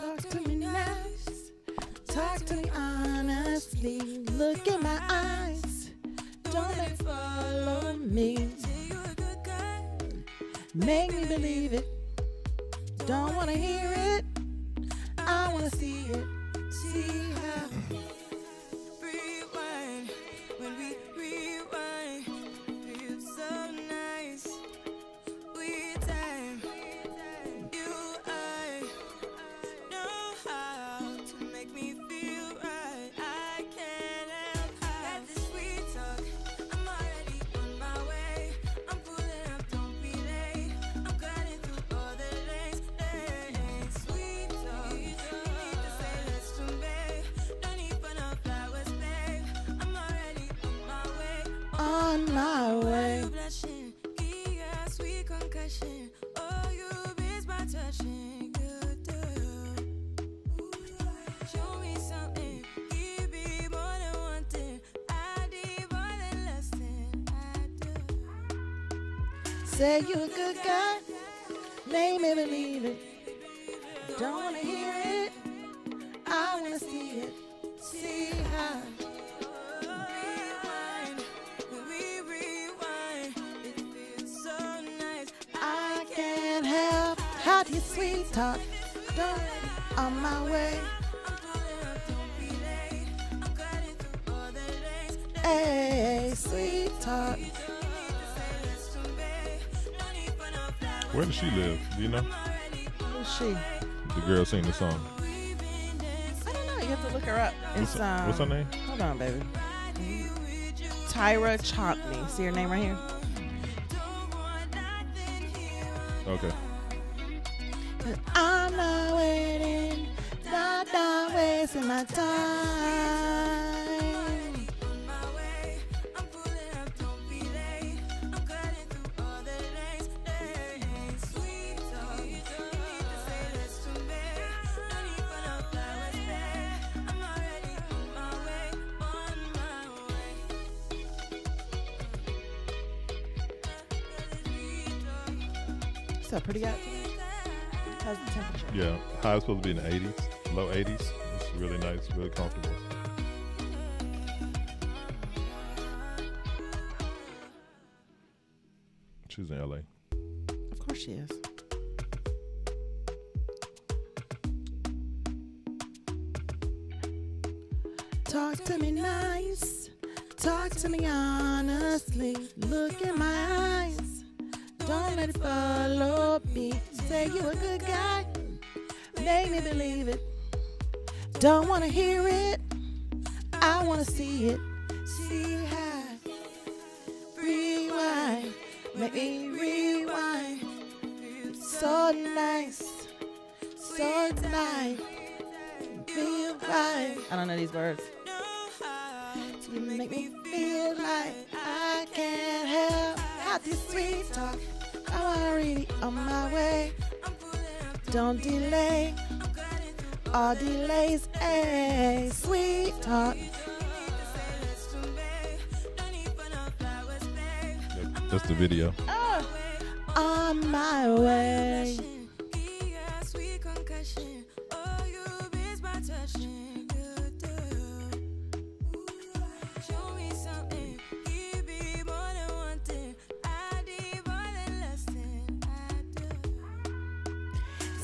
Talk to me nice. Talk to me honestly. Look in my eyes. Don't let it follow me. Make me believe it. Don't wanna hear it. I wanna see it. See how. Rewind. When we rewind, feels so nice. We time. You, I know how to make me feel right. I can't help how. Got this sweet talk. I'm already on my way. I'm pulling up, don't be late. I'm cutting through all the lanes. Sweet talk. You need to say less to me. No need for no flowers, babe. I'm already on my way. On my way. You blushing, yeah, sweet concussion. Oh, you miss my touching, good girl. Show me something, give me more than one thing. I need more than less than I do. Say you a good guy. Make me believe it. Don't wanna hear it. I wanna see it. See how. Rewind, when we rewind, it feels so nice. I can't help how you sweet talk. Don't on my way. I'm pulling up, don't be late. I'm cutting through all the lanes. Hey, sweet talk. You need to say less to me. No need for no flowers. Where does she live? Do you know? Already Who's she? The girl singing the song. we've been dancing. I don't know. You have to look her up. It's What's her name? Hold on, baby. Tyra Chalkney. See her name right here? Okay. I'm not waiting, not wasting my time. On my way, I'm pulling up, don't be late. I'm cutting through all the lanes. Sweet talk, you need to say less to me. No need for no flowers, babe. I'm already on my way, on my way. So pretty out today. How's the temperature? Yeah. High is supposed to be in the 80s, low 80s. It's really nice, really comfortable. She's in LA. Of course she is. Talk to me nice. Talk to me honestly. Look in my eyes. Don't let it follow me. Say you a good guy. Make me believe it. Don't wanna hear it. I wanna see it. See how. Rewind. Make me rewind. So nice. So nice. Feel right. I don't know these words. You make me feel like I can't help how this sweet talk. I'm already on my way. Don't delay. All delays, a sweet talk. That's the video. On my way.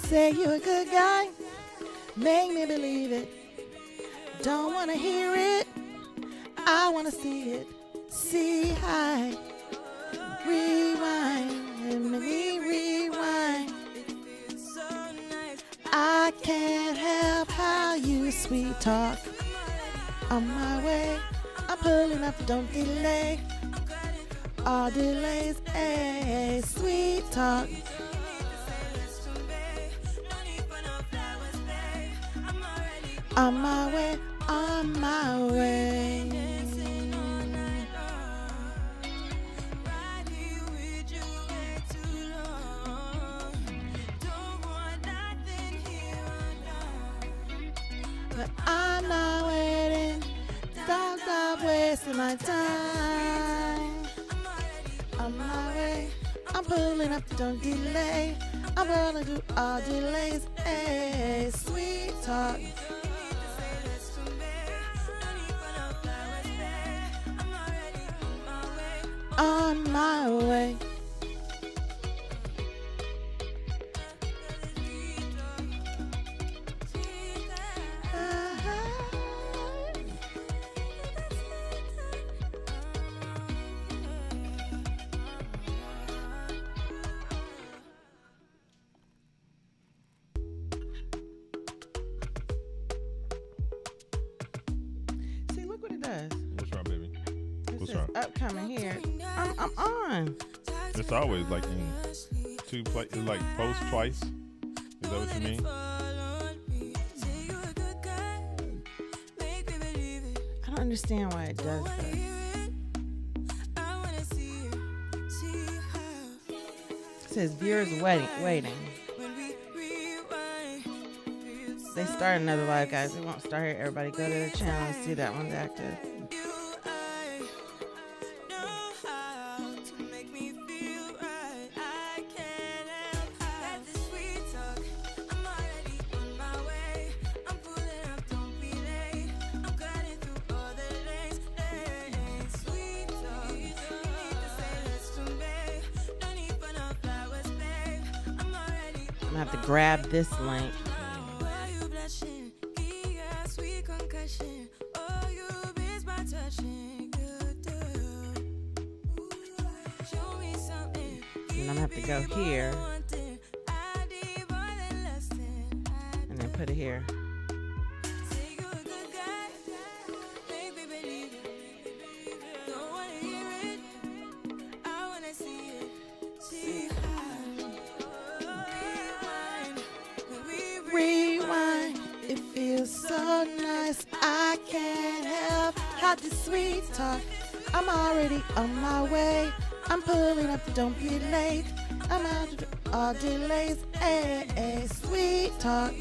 Say you a good guy, make me believe it. Don't wanna hear it, I wanna see it. See high, rewind, and make me rewind. I can't help how you sweet talk. On my way, I'm pulling up, don't delay. All delays, a sweet talk. On my way, on my way. But I'm not waiting, stop wasting my time. On my way, I'm pulling up, don't delay. I'm gonna do all delays. Hey, sweet talk. On my way. See, look what it does. What's wrong, baby? It What's says wrong? upcoming here. I'm on. It's always like in two places, like post twice. Is that what you mean? I don't understand why it does this. It says viewers waiting. They start another live, guys. They won't start here. Everybody go to the channel and see that one's active. I'm gonna have to grab this link. And I'm gonna have to go here and then put it here. Rewind, it feels so nice. I can't help how the sweet talk. I'm already on my way. I'm pulling up, don't be late. I'm out of all delays. Hey, sweet talk.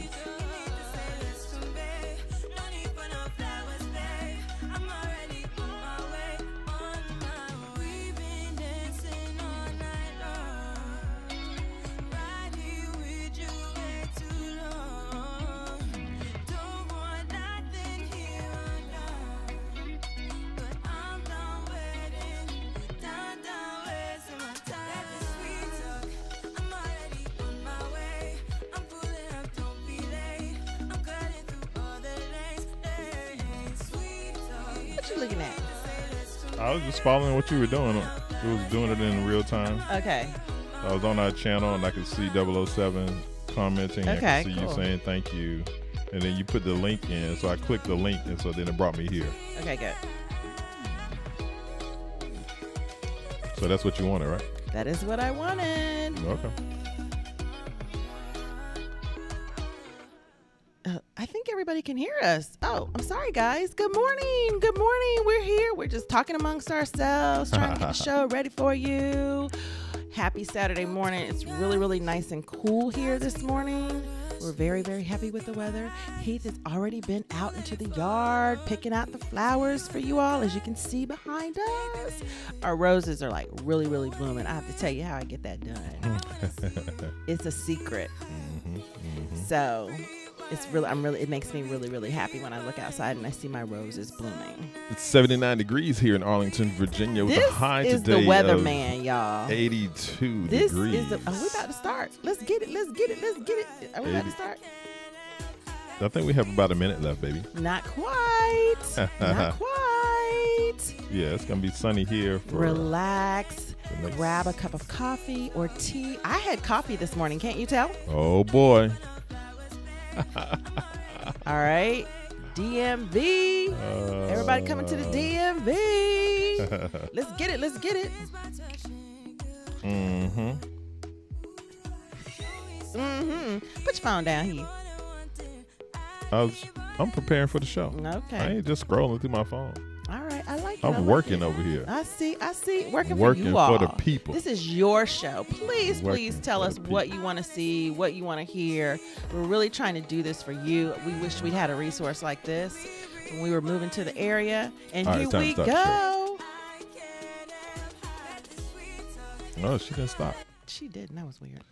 What you looking at? I was just following what you were doing. It was doing it in real time. Okay. I was on our channel and I could see 007 commenting. Okay, I could see cool. you saying thank you. And then you put the link in. So I clicked the link and so then it brought me here. Okay, good. So that's what you wanted, right? That is what I wanted. Okay. I think everybody can hear us. Oh, I'm sorry, guys. Good morning. Good morning. We're here. We're just talking amongst ourselves, trying to get the show ready for you. Happy Saturday morning. It's really, really nice and cool here this morning. We're very, very happy with the weather. Heath has already been out into the yard picking out the flowers for you all, as you can see behind us. Our roses are like really, really blooming. I have to tell you how I get that done. It's a secret. So it makes me really, really happy when I look outside and I see my roses blooming. It's 79 degrees here in Arlington, Virginia with a high This is today the weatherman, y'all. 82 This degrees. are we about to start? Let's get it. Let's get it. Let's get it. Are we about to start? I think we have about a minute left, baby. Not quite. Not quite. Yeah, it's going to be sunny here. For Relax. the next- Grab a cup of coffee or tea. I had coffee this morning. Can't you tell? Oh, boy. All right. DMV. Everybody coming to the DMV. Let's get it. Let's get it. Put your phone down here. I'm preparing for the show. Okay. I ain't just scrolling through my phone. All right. I like it. I'm I like working it. over here. I see. Working Working for you all. for the people. This is your show. Please, Working please tell for us the what people. you want to see, what you want to hear. We're really trying to do this for you. We wish we'd had a resource like this when we were moving to the area. And All right, here it's time we to start the go. No, she didn't stop. She didn't. That was weird.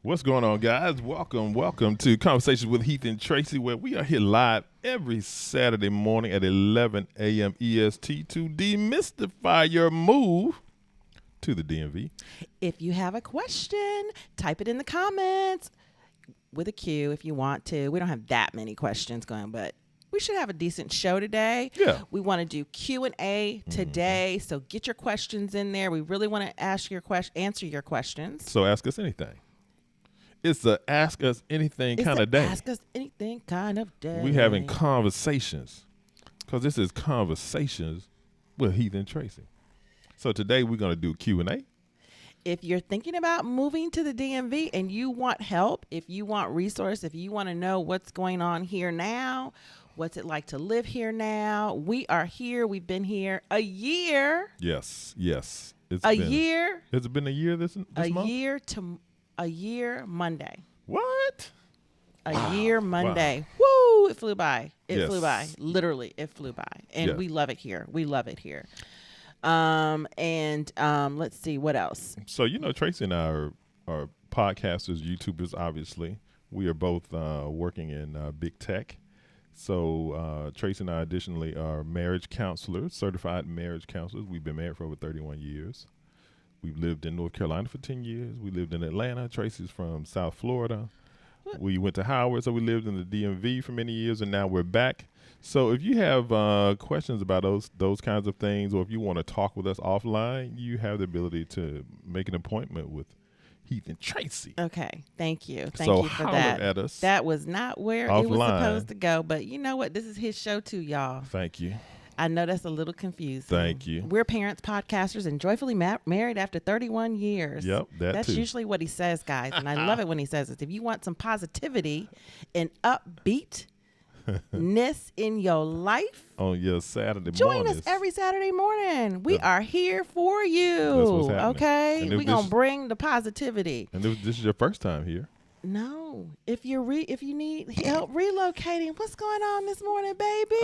What's going on, guys? Welcome to Conversations with Heath and Tracy, where we are here live every Saturday morning at 11 a.m. EST to demystify your move to the DMV. If you have a question, type it in the comments with a Q if you want to. We don't have that many questions going, but we should have a decent show today. Yeah. We want to do Q&A today, so get your questions in there. We really want to answer your questions. So ask us anything. It's the Ask Us Anything kind of day. Ask Us Anything kind of day. We having conversations because this is Conversations with Heath and Tracy. So today we're going to do Q&A. If you're thinking about moving to the DMV and you want help, if you want resource, if you want to know what's going on here now, what's it like to live here now, we are here. We've been here a year. Yes. Year. Has it been a year this month? A year Monday. What? A year Monday. Wow. Woo! It flew by. It flew by. Literally, it flew by. And we love it here. Let's see what else. So, Tracy and I are podcasters, YouTubers, obviously. We are both working in big tech. So Tracy and I additionally are marriage counselors, certified marriage counselors. We've been married for over 31 years. We've lived in North Carolina for 10 years. We lived in Atlanta. Tracy's from South Florida. What? We went to Howard, so we lived in the DMV for many years, and now we're back. So if you have questions about those kinds of things, or if you want to talk with us offline, you have the ability to make an appointment with Heath and Tracy. Okay, thank you. Thank you for that. At us that was not where offline. It was supposed to go, but you know what? This is his show too, y'all. Thank you. I know that's a little confusing. Thank you. We're parents, podcasters, and joyfully married after 31 years. Yep, that's usually what he says, guys, and I love it when he says it. If you want some positivity and upbeatness in your life, on your Saturday join mornings. us every Saturday morning. We are here for you. That's what's happening. Okay, we're gonna bring the positivity. And this is your first time here. No, if you need help relocating, what's going on this morning, baby?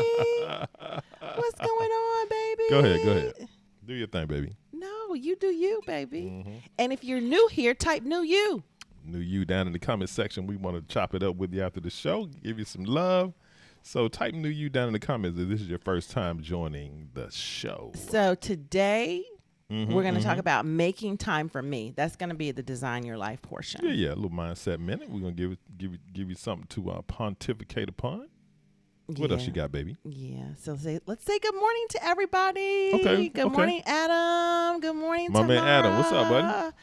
What's going on, baby? Go ahead. Do your thing, baby. No, you do you, baby. Mm-hmm. And if you're new here, type new you. New you down in the comment section. We want to chop it up with you after the show, give you some love. So type new you down in the comments if this is your first time joining the show. So today we're going to talk about making time for me. That's going to be the Design Your Life portion. Yeah, a little mindset minute. We're going to give you something to pontificate upon. What else you got, baby? Yeah. So let's say good morning to everybody. Okay. Good morning, Adam. Good morning, my man Adam. What's up, buddy?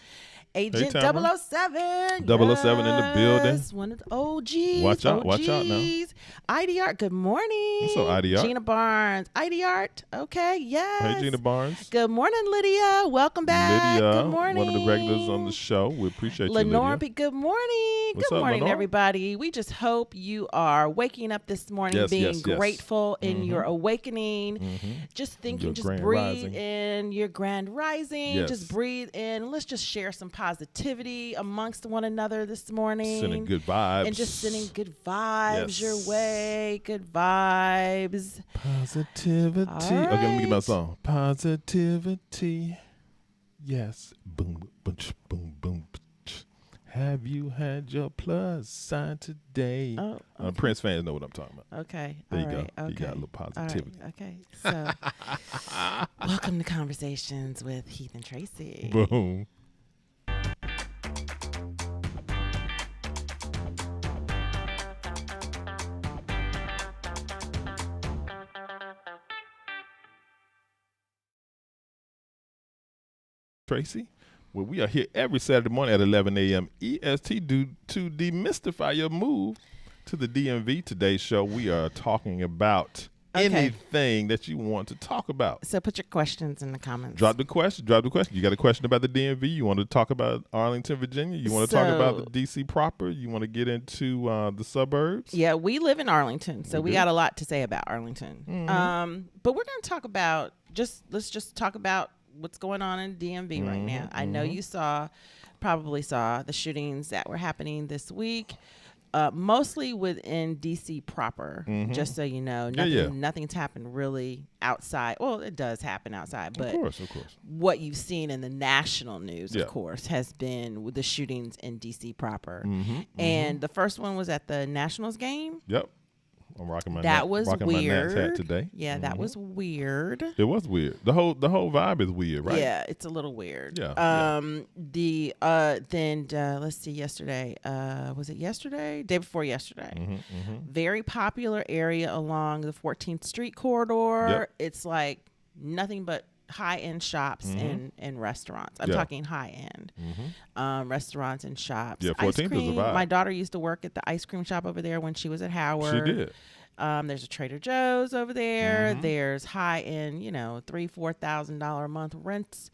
Agent hey, 007. 007 in the building. One of the OGs. Watch out now. ID Art, good morning. What's up, ID Art? Gina Barnes. ID Art, okay, yes. Hey, Gina Barnes. Good morning, Lydia. Welcome back. Lydia, good morning. One of the regulars on the show. We appreciate Lenore, you, Lydia. Good morning. What's good up, morning, Lenore? everybody. We just hope you are waking up this morning being grateful in your awakening. Just thinking, just breathe in your grand rising. Yes. Just breathe in. Let's just share some positivity amongst one another this morning. Sending good vibes. And just sending good vibes your way. Good vibes. Positivity. Right. Okay, let me get my song. Positivity. Yes. Boom, boom, boom, boom. Have you had your plus sign today? Oh, okay. Prince fans know what I'm talking about. Okay. There you All go. right. Okay. You got a little positivity. All right. Okay. So, welcome to Conversations with Heath and Tracy. Boom. Tracy, well, we are here every Saturday morning at 11 a.m. EST to demystify your move to the DMV. Today's show, we are talking about anything that you want to talk about. So put your questions in the comments. Drop the question. You got a question about the DMV? You want to talk about Arlington, Virginia? You want to talk about the D.C. proper? You want to get into the suburbs? Yeah, we live in Arlington, so we got a lot to say about Arlington. But we're going to talk about let's just talk about what's going on in DMV right now. I know you probably saw the shootings that were happening this week. mostly within DC proper. Just so you know, nothing's happened really outside. Well, it does happen outside, but of course. what you've seen in the national news, of course, has been with the shootings in DC proper. And the first one was at the Nationals game. Yep. I'm rocking my that was rocking weird. my Nats hat today. Yeah, that was weird. It was weird. The whole vibe is weird, right? Yeah, it's a little weird. Yeah. Then let's see. Yesterday, was it yesterday? Day before yesterday. Very popular area along the 14th Street corridor. Yep. It's like nothing but high-end shops and restaurants. I'm talking high-end restaurants and shops. Yeah, 14th is a vibe. My daughter used to work at the ice cream shop over there when she was at Howard. She did. There's a Trader Joe's over there. There's high-end, $3,000-$4,000 a month rents.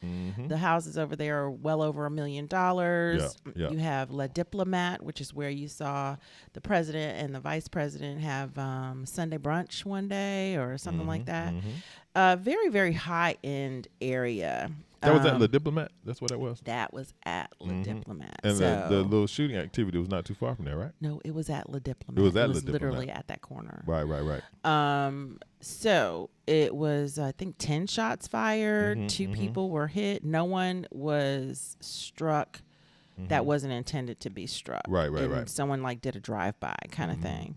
The houses over there are well over $1 million. Yeah. You have La Diplomat, which is where you saw the president and the vice president have Sunday brunch one day or something like that. Very, very high-end area. That was at La Diplomat? That's what that was? That was at La Diplomat. And the little shooting activity was not too far from there, right? No, it was at La Diplomat. It was at La Diplomat. Literally at that corner. Right. So it was, I think, 10 shots fired. 2 people were hit. No one was struck that wasn't intended to be struck. Right. Someone did a drive-by kind of thing.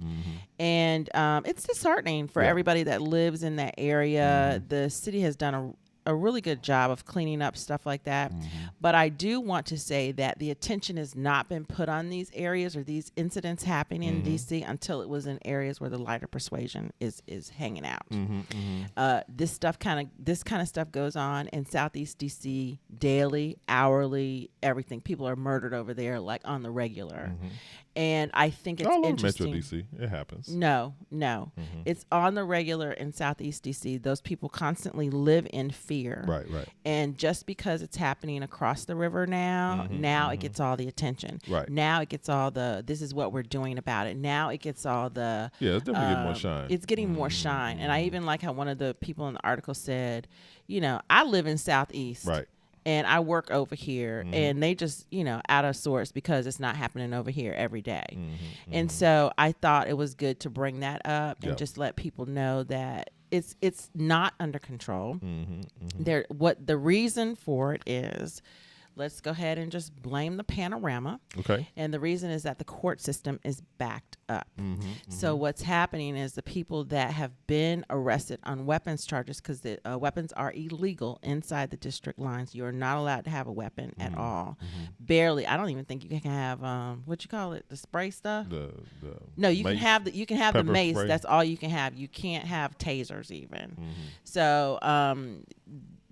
And it's disheartening for everybody that lives in that area. The city has done a really good job of cleaning up stuff like that. But I do want to say that the attention has not been put on these areas or these incidents happening in DC until it was in areas where the lighter persuasion is hanging out. This kind of stuff goes on in Southeast DC daily, hourly, everything. People are murdered over there on the regular. And I think it's interesting. Metro DC, it happens. No. It's on the regular in Southeast DC. Those people constantly live in fear. Right. And just because it's happening across the river now, it gets all the attention. Right. Now it gets all this is what we're doing about it. Now it gets all the... Yeah, it's definitely getting more shine. It's getting more shine. And I even like how one of the people in the article said, I live in Southeast. Right. And I work over here, and they just, out of sorts because it's not happening over here every day. And so I thought it was good to bring that up and just let people know that it's not under control. What the reason for it is, let's go ahead and just blame the panorama. Okay. And the reason is that the court system is backed up. So what's happening is the people that have been arrested on weapons charges, because the weapons are illegal inside the district lines. You are not allowed to have a weapon at all. Barely. I don't even think you can have what you call it, the spray stuff. No, you mace, can have the mace. Spray. That's all you can have. You can't have tasers even. So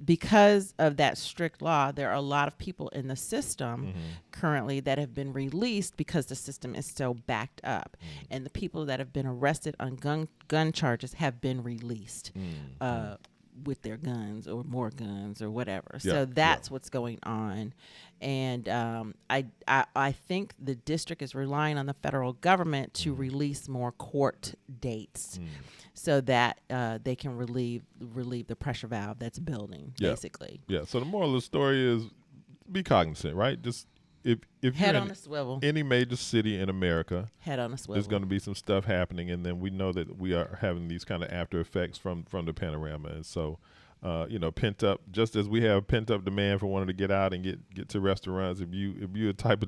because of that strict law, there are a lot of people in the system currently that have been released because the system is so backed up. And the people that have been arrested on gun charges have been released with their guns or more guns or whatever. So that's what's going on. And I think the district is relying on the federal government to release more court dates so that they can relieve the pressure valve that's building, basically. Yeah. So the moral of the story is be cognizant, right? Just if head you're on a swivel. Any major city in America, head on a swivel. There's going to be some stuff happening, and then we know that we are having these kind of after effects from the panorama. And so, pent up, just as we have pent up demand for wanting to get out and get to restaurants. If you're a type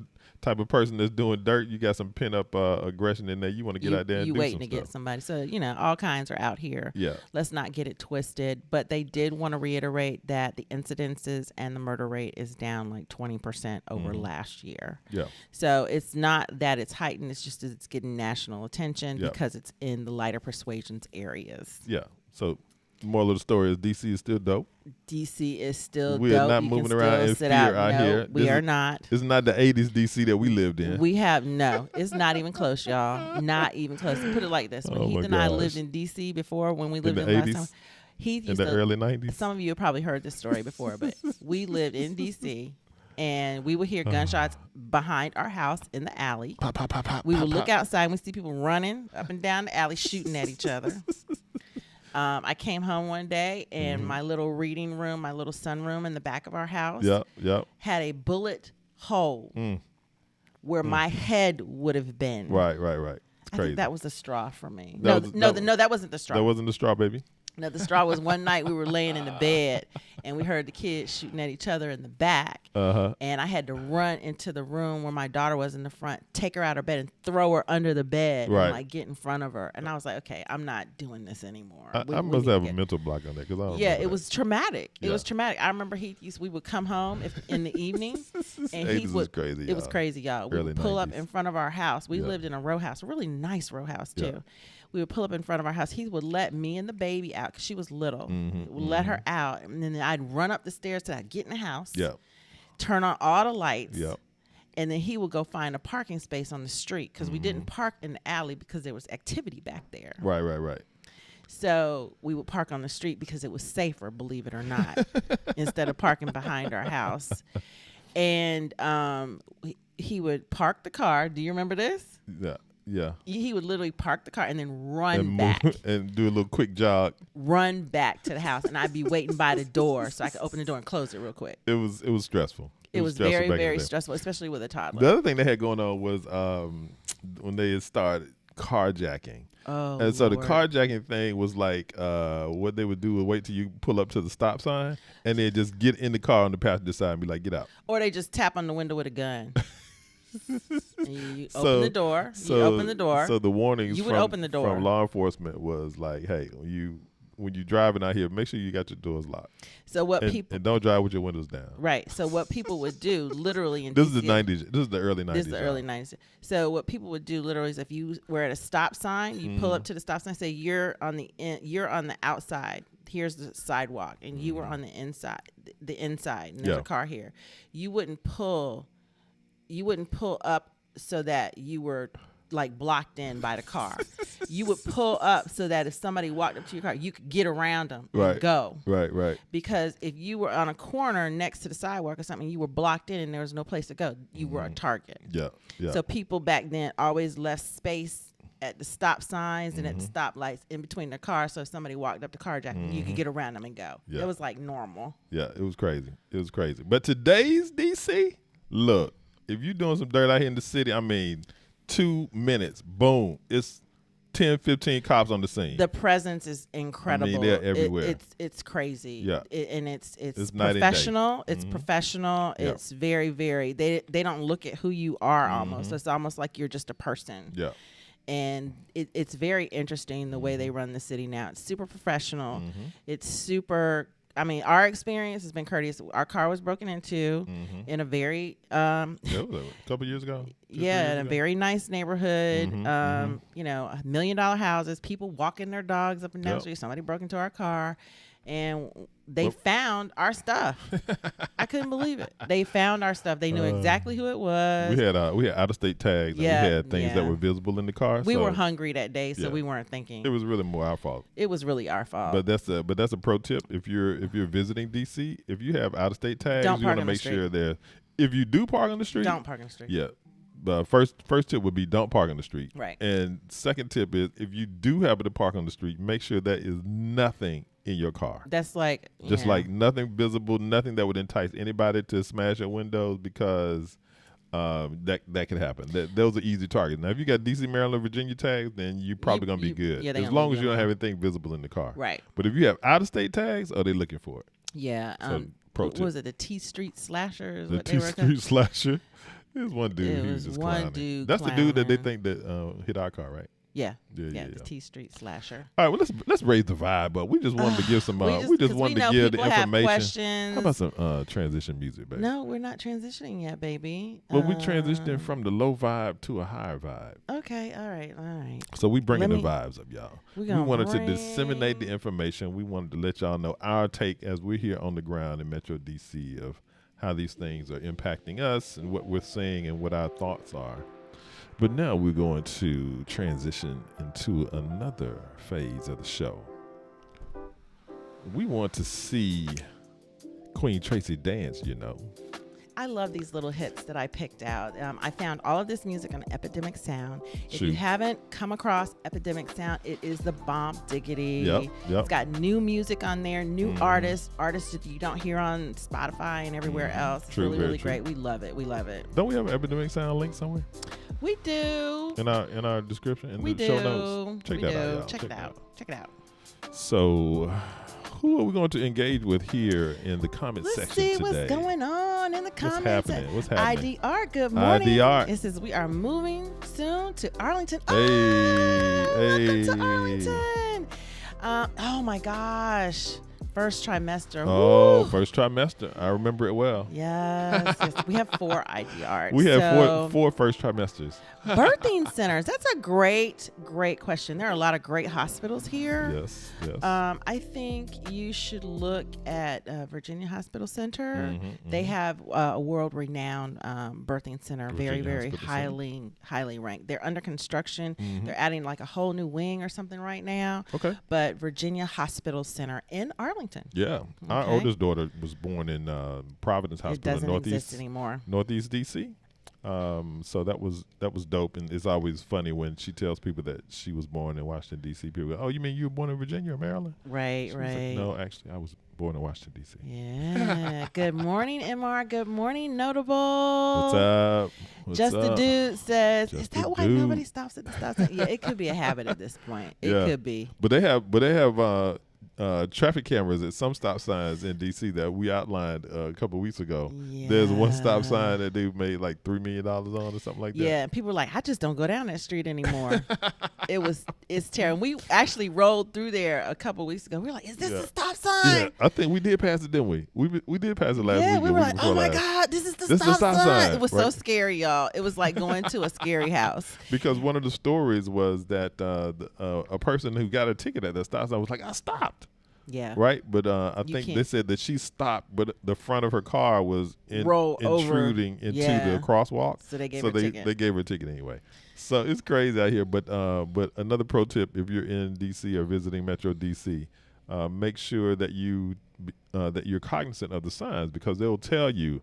of person that's doing dirt, you got some pent up aggression in there. You want to get out there and do some stuff. You waiting to get somebody. So all kinds are out here. Yeah. Let's not get it twisted. But they did want to reiterate that the incidences and the murder rate is down 20% over last year. Yeah. So it's not that it's heightened. It's just that it's getting national attention because it's in the lighter persuasions areas. Yeah. So. Moral of the story is DC is still dope. DC is still dope. We are not moving around in fear out here. We are not. It's not the 80s DC that we lived in. It's not even close, y'all. Not even close. Put it like this. When Heath and I lived in DC before, when we lived in the last 80s, time, Heath used in the early 90s. Some of you have probably heard this story before, but we lived in DC. And we would hear gunshots behind our house in the alley. Pop, pop, pop, pop, we would pop, look pop. outside and we see people running up and down the alley shooting at each other. I came home one day and my little reading room, my little sunroom in the back of our house yep. had a bullet hole where my head would have been. Right. It's I crazy. think that was the straw for me. That That wasn't the straw. That wasn't the straw, baby. No, the straw was one night we were laying in the bed and we heard the kids shooting at each other in the back. And I had to run into the room where my daughter was in the front, take her out of bed and throw her under the bed Right. and like get in front of her. And I was like, okay, I'm not doing this anymore. I must have a mental block on that because I don't. Yeah, remember it that. was traumatic. It Yeah. was traumatic. I remember we would come home in the evening and Heath would. Crazy. It was crazy, y'all. We Early would pull up 90s. in front of our house. We Yeah. lived in a row house, a really nice row house too. Yeah. We would pull up in front of our house. He would let me and the baby out because she was little. Would let her out, and then I'd run up the stairs till I'd get in the house. Yeah. Turn on all the lights. Yeah. And then he would go find a parking space on the street because we didn't park in the alley because there was activity back there. Right. So we would park on the street because it was safer, believe it or not, instead of parking behind our house. And he would park the car. Do you remember this? Yeah. He would literally park the car and then run And back. and do a little quick jog. Run back to the house. And I'd be waiting by the door so I could open the door and close it real quick. It was stressful. It was stressful very, back in very the day. stressful, especially with a toddler. The other thing they had going on was when they had started carjacking. Oh, And so the Lord. carjacking thing was like what they would do was wait till you pull up to the stop sign and then just get in the car on the passenger side and be like, get out. Or they just tap on the window with a gun. And you So- open the door. You open the door. So the warnings You would open the door. from law enforcement was like, hey, when you driving out here, make sure you got your doors locked. So what And, people and don't drive with your windows down. right. So what people would do literally in This is the DC 90s. This is the early 90s. This is the y'all. early 90s. So what people would do literally is if you were at a stop sign, you pull up to the stop sign, say you're on the outside. Here's the sidewalk, and you were on the inside, and there's Yeah. a car here. You wouldn't pull up so that you were like blocked in by the car. You would pull up so that if somebody walked up to your car, you could get around them and Right. go. Right. Because if you were on a corner next to the sidewalk or something, you were blocked in and there was no place to go. You were a target. Yeah. So people back then always left space at the stop signs and at the stoplights in between their cars. So if somebody walked up to carjacking, you could get around them and go. Yeah. It was like normal. Yeah, it was crazy. But today's DC, look, if you're doing some dirt out here in the city, I mean, 2 minutes, boom, it's 10, 15 cops on the scene. The presence is incredible. they're everywhere. It's crazy. Yeah. And it's It's night and day. professional. It's professional. Yeah. It's very, very, they don't look at who you are almost. It's almost like you're just a person. Yeah. And it's very interesting the way they run the city now. It's super professional. It's super, I mean, our experience has been courteous. Our car was broken into in a very, Yeah, it was a couple years ago. 2-3 in years a ago. very nice neighborhood. You know, $1 million houses, people walking their dogs up and down the Yep. street. Somebody broke into our car and they Well- found our stuff. I couldn't believe it. They found our stuff. They knew exactly who it was. We had out of state tags. Yeah, And we had things that yeah. were visible in the car. We so were hungry that day, so Yeah. we weren't thinking. It was really more our fault. It was really our fault. But that's a pro tip. If you're visiting DC, if you have out of state tags, Don't you park want to on the make street. sure that if you do park on the street, Don't park on the street. Yeah. But first tip would be don't park on the street. Right. And second tip is if you do happen to park on the street, make sure there is nothing in your car. That's like Just yeah. like nothing visible, nothing that would entice anybody to smash your windows because that could happen. Those are easy targets. Now, if you got DC, Maryland, Virginia tags, then you're probably going to be good. yeah, they as gonna long leave as you you don't have alone. anything visible in the car. Right. But if you have out-of-state tags, are they looking for it? Yeah. So, pro what tip. was it? The T Street Slashers? The What they T were called? Street Slasher. There's one dude It who's was just one clowning. dude That's the dude that they clowning. think that hit our car, right? Yeah. Yeah. The T Street Slasher. All right, well let's raise the vibe up. We just wanted to give some. We just 'cause wanted know to give the people have information. questions. How about some transition music, baby? No, we're not transitioning yet, baby. Well, we transitioning from the low vibe to a higher vibe. Okay, all right. So we bringing Let the me- vibes up, y'all. We We gonna wanted to disseminate the bring- information. We wanted to let y'all know our take as we're here on the ground in Metro DC of how these things are impacting us and what we're seeing and what our thoughts are. But now we're going to transition into another phase of the show. We want to see Queen Tracy dance, you know. I love these little hits that I picked out. I found all of this music on Epidemic Sound. If you haven't come across Epidemic Sound, it is the bomb diggity. Yep. It's got new music on there, new artists that you don't hear on Spotify and everywhere else. It's True, really, very really true. great. We love it. We love it. Don't we have an Epidemic Sound link somewhere We do. in our description in We the do. show notes? Check that out, y'all. Check it out. Check it out. So, who are we going to engage with here in the comment Let's section see today? what's going on in the comments. What's happening? IDR, good morning. IDR. It says we are moving soon to Arlington. Hey, Welcome to Arlington. Oh my gosh. First trimester. Oh, Woo. first trimester. I remember it well. Yes. We have 4 IDRs. We have four first trimesters. Birthing centers. That's a great question. There are a lot of great hospitals here. Yes. I think you should look at Virginia Hospital Center. They have a world-renowned birthing center, Virginia very Hospital highly ranked. They're under construction. They're adding like a whole new wing or something right now. Okay. But Virginia Hospital Center in Arlington. Yeah. Our Okay. oldest daughter was born in Providence It Hospital in doesn't exist anymore. Northeast DC. So that was dope, and it's always funny when she tells people that she was born in Washington D.C. People go, "Oh, you mean you were born in Virginia or Maryland?" Right, She was like, right. no, actually, I was born in Washington D.C. Yeah. Good morning, MR. Good morning, Notable. What's up? Just the dude says, Just "Is the that why dude." nobody stops at the stop sign?" Yeah, it could be a habit at this point. It Yeah. could be. But they have traffic cameras at some stop signs in DC that we outlined a couple of weeks ago. There's one stop Yeah. sign that they've made like $3 million on or something like that. Yeah, and people are like, I just don't go down that street anymore. It's terrible. We actually rolled through there a couple weeks ago. We were like, is this Yeah. the stop sign? Yeah, I think we did pass it, didn't we? We did pass it last Yeah, week. we or were week like, before oh my last. God, this is the This is the stop stop sign. sign, It was so right? scary, y'all. It was like going to a scary house. Because one of the stories was that a person who got a ticket at that stop sign was like, I stopped. Yeah. Right? But I You think they can't- said that she stopped, but the front of her car was Roll over. intruding into Yeah. the crosswalk. So they gave her a ticket. They gave her a ticket anyway. So it's crazy out here. But another pro tip, if you're in DC or visiting Metro DC, make sure that you're cognizant of the signs, because they'll tell you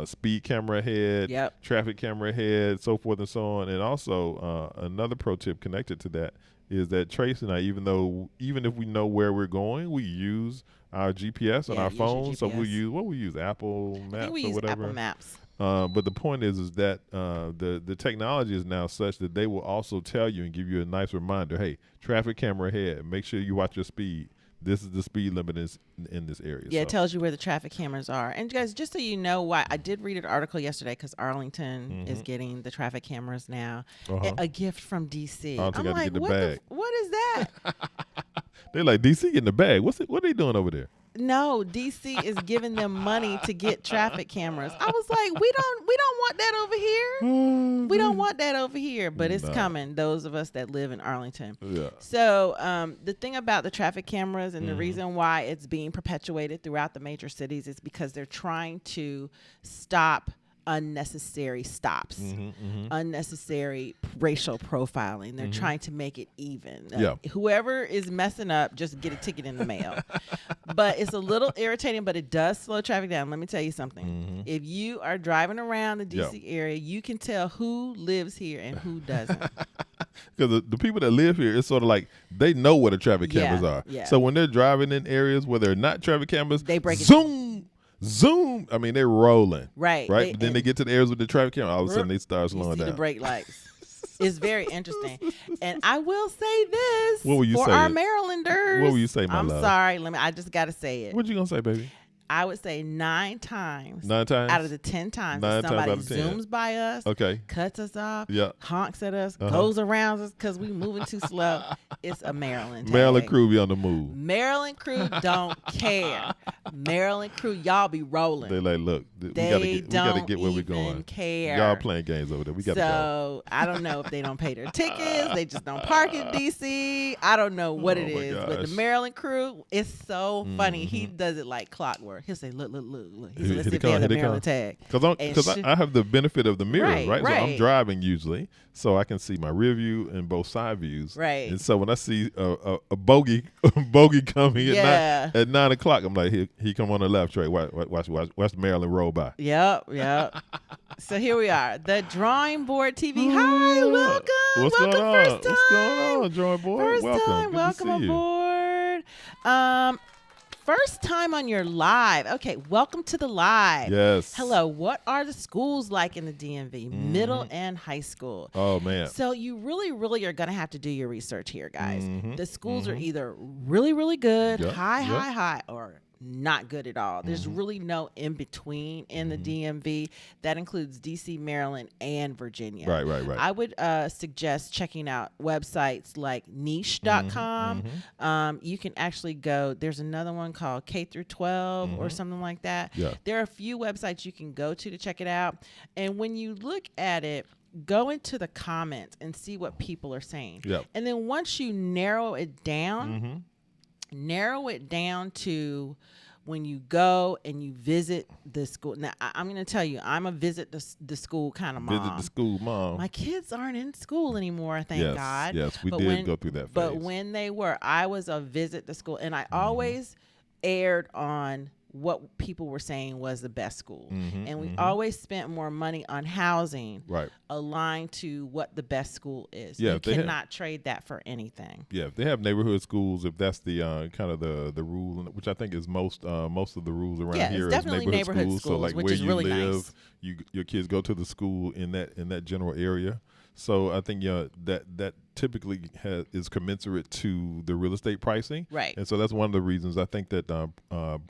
speed camera ahead, Yep. traffic camera ahead, so forth and so on. And also another pro tip connected to that is that Tracy and I, even if we know where we're going, we use our GPS on Yeah, our use your phone. So GPS. we use Apple I Maps think we or use whatever. Apple Maps. But the point is that the technology is now such that they will also tell you and give you a nice reminder, hey, traffic camera ahead, make sure you watch your speed. This is the speed limit in this area. Yeah, So, it tells you where the traffic cameras are. And guys, just so you know why, I did read an article yesterday because Arlington is getting the traffic cameras now. A gift from DC. Arlington I'm got to like, get the what, bag. what is that? they're like, DC getting the bag. What are they doing over there? No, DC is giving them money to get traffic cameras. I was like, we don't want that over here. We don't want that over here, but it's coming. Those of us that live in Arlington. Yeah. So the thing about the traffic cameras and the reason why it's being perpetuated throughout the major cities is because they're trying to stop unnecessary stops, unnecessary racial profiling. They're trying to make it even. Whoever is messing up, just get a ticket in the mail. But it's a little irritating, but it does slow traffic down. Let me tell you something. If you are driving around the DC area, you can tell who lives here and who doesn't. Because the people that live here, it's sort of like they know where the traffic cameras are. Yeah. So when they're driving in areas where they're not traffic cameras, They break it. zoom. I mean, they're rolling. Right. Right. But then they get to the areas with the traffic camera. All of a sudden, they start You slowing see the down. brake lights. It's very interesting. And I will say this What will you for say? our Marylanders. What will you say, my I'm love? sorry. I just got to say it. What you gonna say, baby? I would say 9 times. 9 times Out of the 10 times, 9 if times somebody out of 10. zooms by us, Okay. cuts us off, Yeah. honks at us, goes around us because we moving too slow, it's a Maryland tag. Maryland crew be on the move. Maryland crew don't care. Maryland crew, y'all be rolling. They like, look, we They gotta get where we're even going. care. Y'all playing games over there. We gotta go. So I don't know if they don't pay their tickets. They just don't park in DC. I don't know what it Oh, my is. But the gosh. Maryland crew is so funny. He does it like clockwork. He'll say, look. He Here said, let's they see if come, they have here the they Maryland come. tag. Because I have the benefit of the mirror, Right, right? So I'm right. driving usually, so I can see my rear view and both side views. Right. And so when I see a bogey coming Yeah. at 9 o'clock, I'm like, he come on the left, Trey. Watch the Maryland roll by. Yep. So here we are, the Drawing Board TV. Hi, welcome. What's welcome going on? first time. What's going on, Drawing Board? First Welcome. time, Good welcome to see you. aboard. First time on your live. Okay, welcome to the live. Yes. Hello, what are the schools like in the DMV, middle and high school? Oh, man. So you really are going to have to do your research here, guys. Mhm. The schools are either really good, Yep, high, or not good at all. There's really no in between in the DMV. That includes DC, Maryland, and Virginia. Right. I would suggest checking out websites like niche.com. You can actually go, there's another one called K through 12 or something like that. Yeah. There are a few websites you can go to check it out. And when you look at it, go into the comments and see what people are saying. Yep. And then once you narrow it down to when you go and you visit the school. Now, I'm going to tell you, I'm a visit the school kind of mom. Visit the school, Mom. My kids aren't in school anymore, thank God. Yes, we did go through that phase. But when they were, I was a visit the school, and I always aired on what people were saying was the best school. And we always spent more money on housing aligned to what the best school is. Yeah, you cannot trade that for anything. Yeah, if they have neighborhood schools, if that's the kind of the rule, which I think is most of the rules around here it's is definitely neighborhood schools, So like which where is you really live, nice. your kids go to the school in that general area. So I think that typically is commensurate to the real estate pricing. Right. And so that's one of the reasons I think that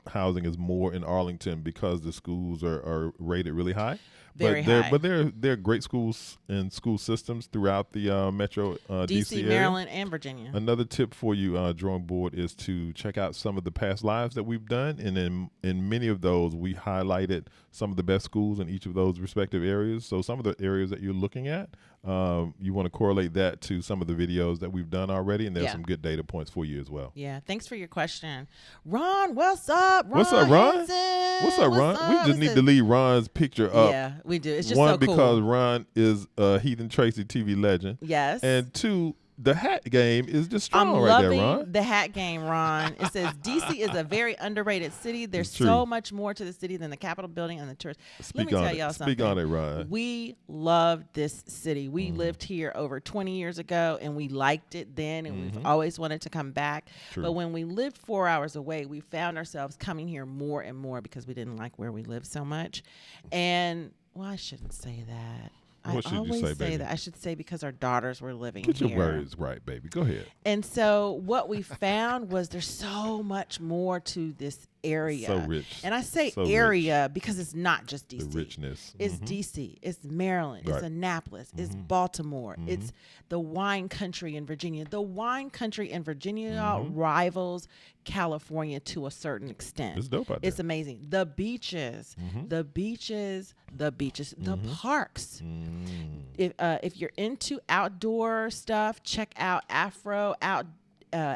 housing is more in Arlington, because the schools are rated really high. Very high. But there are great schools and school systems throughout the metro DC area. Maryland, and Virginia. Another tip for you, Drawing Board, is to check out some of the past lives that we've done. And in many of those, we highlighted some of the best schools in each of those respective areas. So some of the areas that you're looking at, you want to correlate that to some of the videos that we've done already. And there's some good data points for you as well. Yeah, thanks for your question. Ron, what's up? What's up, Ron? Hansen? What's up, Ron? We just need to leave Ron's picture up. Yeah, we do. It's just One, so cool. because Ron is a Heath and Tracy TV legend. Yes. And two, the hat game is just strong I'm right there, loving Ron. the hat game, Ron. It says DC is a very underrated city. There's It's true. so much more to the city than the Capitol building and the tourists. Let me tell y'all something. Speak on it, Ron. We loved this city. We lived here over 20 years ago, and we liked it then, and we've always wanted to come back. True. But when we lived 4 hours away, we found ourselves coming here more and more because we didn't like where we lived so much. And, well, I shouldn't say that. What should you always say, baby? that. I should say because our daughters were living Get here. your words right, baby. Go ahead. And so what we found was there's so much more to this area. So rich. And I say So area because it's not just DC. The richness. It's DC. It's Maryland. Right. It's Annapolis. It's Baltimore. It's the wine country in Virginia. The wine country in Virginia rivals California to a certain extent. It's dope out there. It's amazing. The beaches, the parks. If you're into outdoor stuff, check out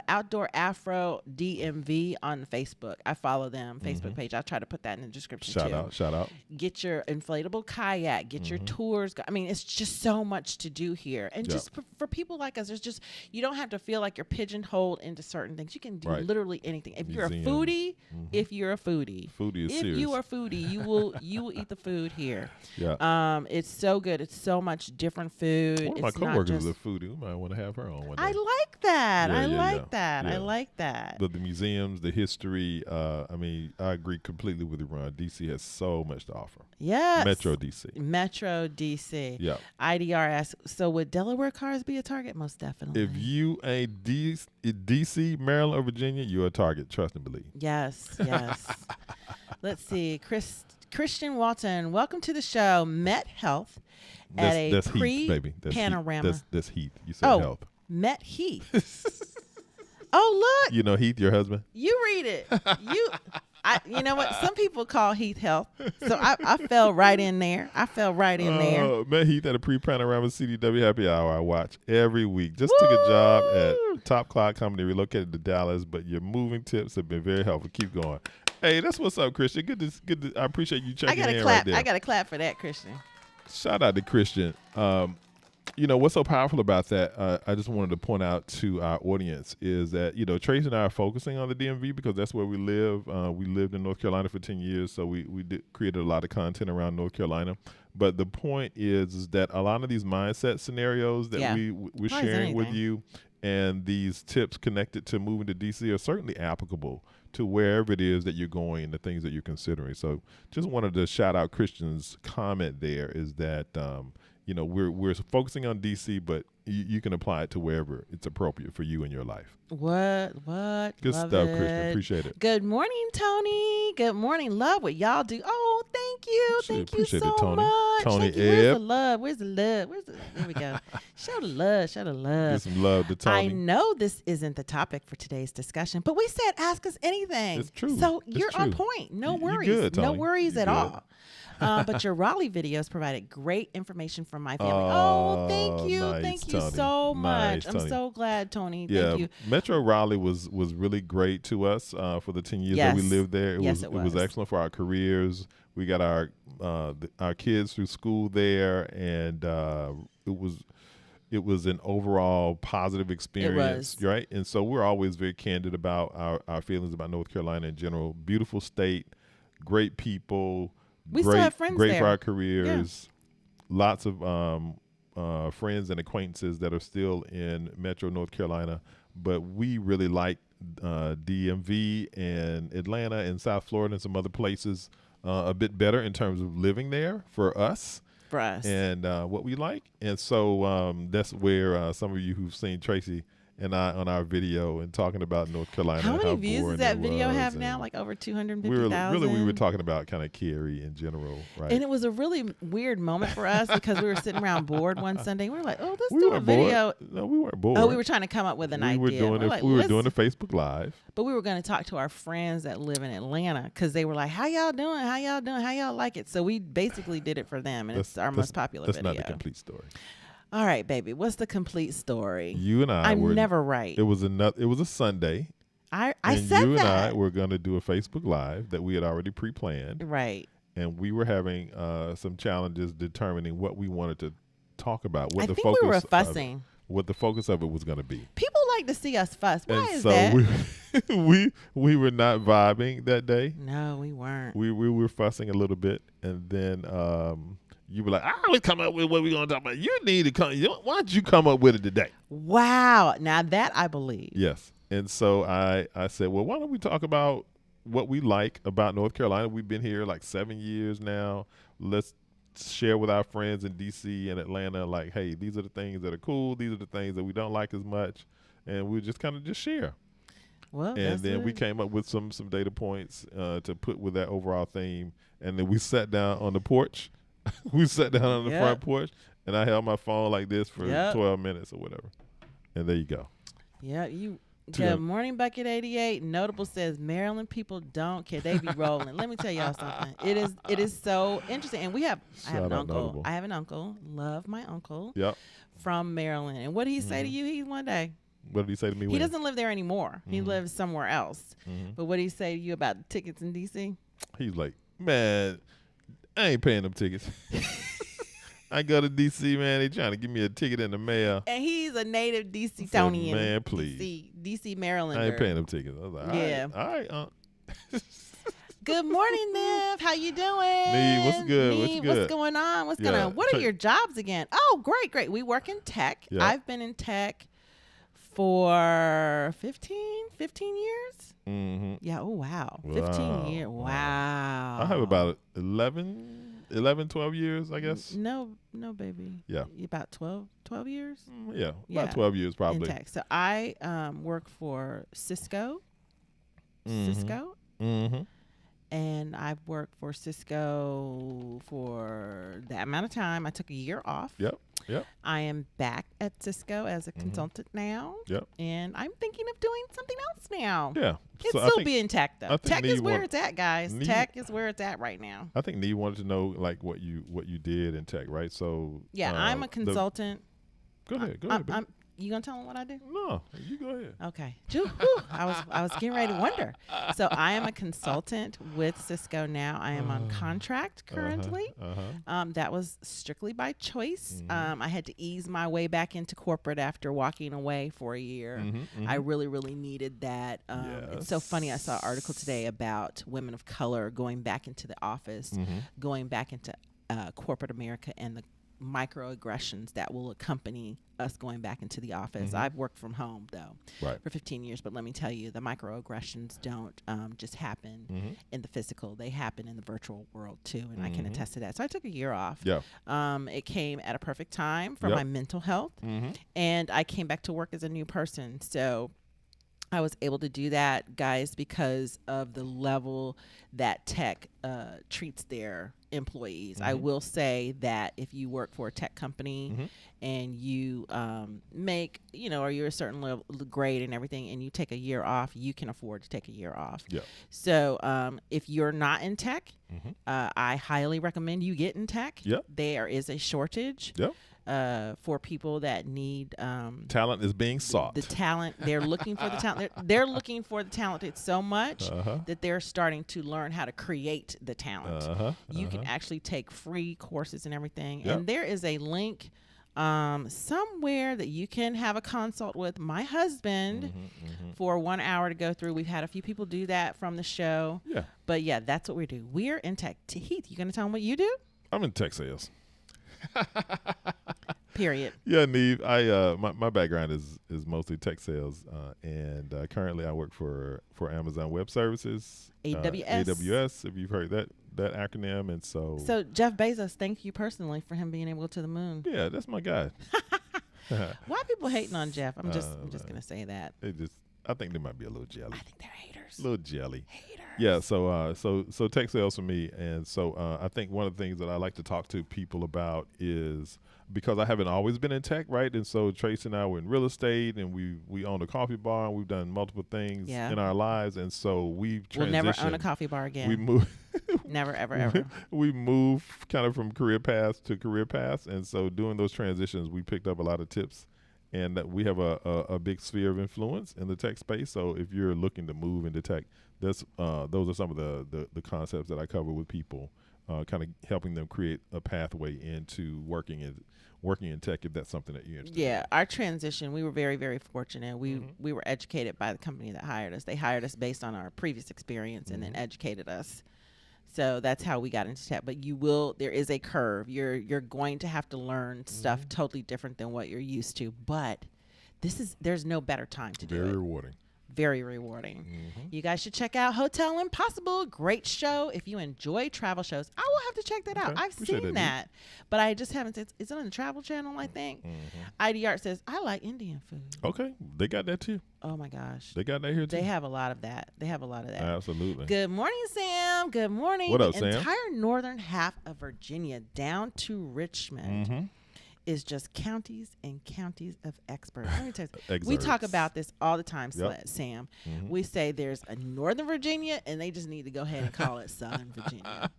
Outdoor Afro DMV on Facebook. I follow them, Facebook page. I'll try to put that in the description too. Shout out. Get your inflatable kayak, get your tours. I mean, it's just so much to do here. And just for people like us, you don't have to feel like you're pigeonholed into certain things. You can do literally anything. If you're a foodie, Foodie is if serious. you are a foodie, you will eat the food here. Yeah. It's so good. It's so much different food. One of my It's not coworkers is just- a foodie. We might want to have her on one day. I like that. I like that. Yeah. I like that. But the museums, the history, I mean, I agree completely with you, Ron. DC has so much to offer. Yes. Metro DC. Metro DC. Yeah. IDR asks, so would Delaware cars be a target? Most definitely. If you ain't DC, Maryland, or Virginia, you're a target. Trust and believe. Yes. Let's see. Christian Walton, welcome to the show. Met Health at That's a Heath, baby. That's pre-panorama. Heath. That's Heath. You said health. Met Heath. Oh, look. You know Heath, your husband? You read it. You know what? Some people call Heath Health. So I fell right in there. Met Heath at a pre-panorama CDW happy hour I watch every week. Just took a job at Top Cloud Company, relocated to Dallas, but your moving tips have been very helpful. Keep going. Hey, that's what's up, Christian. Good to I appreciate you checking in clap. right there. I got to clap for that, Christian. Shout out to Christian. What's so powerful about that, I just wanted to point out to our audience is that, Tracy and I are focusing on the DMV because that's where we live. We lived in North Carolina for 10 years, so we created a lot of content around North Carolina. But the point is that a lot of these mindset scenarios that we're sharing with you and these tips connected to moving to DC are certainly applicable to wherever it is that you're going and the things that you're considering. So just wanted to shout out Christian's comment there is that, we're focusing on DC, but you can apply it to wherever it's appropriate for you in your life. What? Good Love stuff, it. Christian. Appreciate it. Good morning, Tony. Good morning. Love what y'all do. Oh, thank you. Thank you Appreciate so it, Tony. much. Tony Thank you. Where's the Ebb. love? Where's the love? There we go. Show the love. Show the love. Give some love to Tony. I know this isn't the topic for today's discussion, but we said ask us anything. It's true. So It's you're on true. point. No You worries. good, No Tony. worries You at good. all. But your Raleigh videos provided great information from my family. Thank you. Nice, Thank you Tony. so much. Nice, I'm Tony. so glad, Tony. Yeah, Thank you. Metro Raleigh was really great to us for the 10 years that we Yes. lived there. It Yes, was it was. excellent for our careers. We got our kids through school there, and it was an overall positive experience, was. right? And so we're always very candid about our feelings about North Carolina in general. Beautiful state, great people, We still have friends great there. for our careers. Lots of friends and acquaintances that are still in Metro North Carolina, but we really like DMV and Atlanta and South Florida and some other places a bit better in terms of living there for us. For us. And what we like. And so that's where some of you who've seen Tracy and I on our video and talking about North Carolina. How many views boring does that it video was, have and now? Like over 250,000? we were talking about kind of Carrie in general, right? And it was a really weird moment for us because we were sitting around bored one Sunday. We were like, let's we do a weren't video. bored. No, we weren't bored. Oh, we were trying to come up with an idea. We were doing a Facebook Live. But we were going to talk to our friends that live in Atlanta because they were like, how y'all doing? How y'all doing? How y'all like it? So we basically did it for them, and it's our most popular That's video. not the complete story. All right, baby. What's the complete story? You and I I'm were never right. It was a Sunday. I and said you that. and I were going to do a Facebook Live that we had already pre-planned. Right. And we were having some challenges determining what we wanted to talk about. What I the think focus we were of it- fussing. what the focus of it was going to be. People like to see us fuss. Why And is so that? we were not vibing that day. No, we weren't. We were fussing a little bit, and then you were like, "I always come up with what we're going to talk about. You need to come. Why don't you come up with it today?" Wow. Now that I believe. Yes. And so I said, well, why don't we talk about what we like about North Carolina? We've been here like 7 years now. Let's share with our friends in DC and Atlanta, like, hey, these are the things that are cool. These are the things that we don't like as much. And we just kind of just share. Well, And that's then we it. came up with some data points to put with that overall theme. And then we sat down on the porch. We sat down on the Yep. front porch, and I held my phone like this for Yep. 12 minutes or whatever. And there you go. Yeah, you. To Good them. morning, Bucket 88. Notable says Maryland people don't care. They be rolling. Let me tell y'all something. It is so interesting. And I have Shout an out uncle. Notable. I have an uncle. Love my uncle Yep. from Maryland. And what did he say to you? He one day. What did he say to me? He doesn't live there anymore. He Mhm. lives somewhere else. Mhm. But what did he say to you about the tickets in DC? He's like, man, I ain't paying them tickets. I go to DC, man. They trying to give me a ticket in the mail. And he's a native DC I said, Tonian. man, please. DC Marylander. I ain't paying them tickets. I was like, Yeah. all right. Good morning, Nev. How you doing? Nee, what's good? What's Nee, good? What's going on? What's going Yeah, on? What are Tra- your jobs again? Oh, great. We work in tech. Yeah. I've been in tech for 15 years. Mm-hmm. Yeah. Oh, wow. Wow. 15 years. Wow. Wow. I have about 12 years, I guess. No, baby. Yeah. About 12 years Yeah, Yeah. about 12 years in probably. tech. So I work for Cisco. Mhm. Cisco. Mm-hmm. And I've worked for Cisco for that amount of time. I took a year off. Yep. I am back at Cisco as a Mhm. consultant now. Yep. And I'm thinking of doing something else now. Yeah. It's So I still think, being tech, though. I think Tech is Nee where want- it's at, guys. Nee- Tech is where it's at right now. I think Nee wanted to know like what you did in tech, right? So Yeah, I'm a the- consultant. Go ahead. I'm, baby. You gonna tell them what I do? No, you go ahead. Okay. I was getting ready to wonder. So I am a consultant with Cisco now. I am on contract currently. That was strictly by choice. I had to ease my way back into corporate after walking away for a year. I really, really needed that. It's so funny. I saw an article today about women of color going back into the office, going back into corporate America, and the microaggressions that will accompany us going back into the office. I've worked from home though for 15 years, but let me tell you, the microaggressions don't just happen in the physical. They happen in the virtual world too, and I can attest to that. So I took a year off. It came at a perfect time for my mental health, and I came back to work as a new person. So I was able to do that, guys, because of the level that tech treats their employees. I will say that if you work for a tech company and you make, or you're a certain level grade and everything, and you take a year off, you can afford to take a year off. So if you're not in tech, I highly recommend you get in tech. There is a shortage. For people that need talent is being sought. The talent, they're looking for the talent. They're looking for the talented so much that they're starting to learn how to create the talent. You can actually take free courses and everything. And there is a link somewhere that you can have a consult with my husband for 1 hour to go through. We've had a few people do that from the show. But yeah, that's what we do. We're in tech. Heath, you going to tell them what you do? I'm in tech sales. Period. Yeah, Neve. My background is mostly tech sales, and currently I work for Amazon Web Services, AWS. If you've heard that acronym, and so Jeff Bezos, thank you personally for him being able to the moon. Yeah, that's my guy. Why are people hating on Jeff? I'm just gonna say that. I think they might be a little jelly. I think they're haters. A little jelly. Haters. Yeah. So tech sales for me, and so I think one of the things that I like to talk to people about is, because I haven't always been in tech, right? And so Tracy and I were in real estate, and we own a coffee bar, and we've done multiple things in our lives, and so we've transitioned. We'll never own a coffee bar again. We moved. Never, ever, ever. We moved kind of from career paths to career paths, and so doing those transitions, we picked up a lot of tips. And we have a big sphere of influence in the tech space. So if you're looking to move into tech, those are some of the concepts that I cover with people, kind of helping them create a pathway into working in tech, if that's something that you're interested in. Yeah, our transition, we were very, very fortunate. We were educated by the company that hired us. They hired us based on our previous experience and then educated us. So that's how we got into tech. But there is a curve. You're going to have to learn stuff totally different than what you're used to. But there's no better time to do it. Very rewarding. Very rewarding. You guys should check out Hotel Impossible. Great show. If you enjoy travel shows, I will have to check that out. I've seen that. But I just haven't. Is it on the Travel Channel, I think? ID Art says, I like Indian food. Okay. They got that too. Oh, my gosh. They got that here too. They have a lot of that. Absolutely. Good morning, Sam. Good morning. What up, the Sam? Entire northern half of Virginia down to Richmond is just counties and counties of experts. Let me tell you, we talk about this all the time, Sam. We say there's a Northern Virginia, and they just need to go ahead and call it Southern Virginia,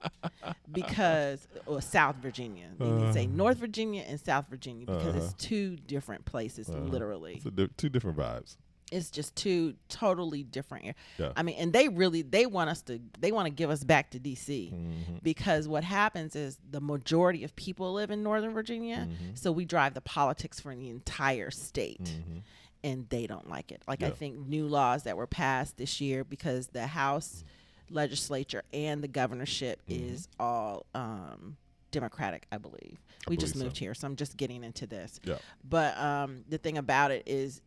or South Virginia. They need to say North Virginia and South Virginia, because it's two different places, literally. It's two different vibes. It's just two totally different. I mean, and they want to give us back to DC, because what happens is the majority of people live in Northern Virginia. So we drive the politics for the entire state, and they don't like it. I think new laws that were passed this year, because the House legislature and the governorship is all Democratic, I believe. We just moved here, so I'm just getting into this. But the thing about it is,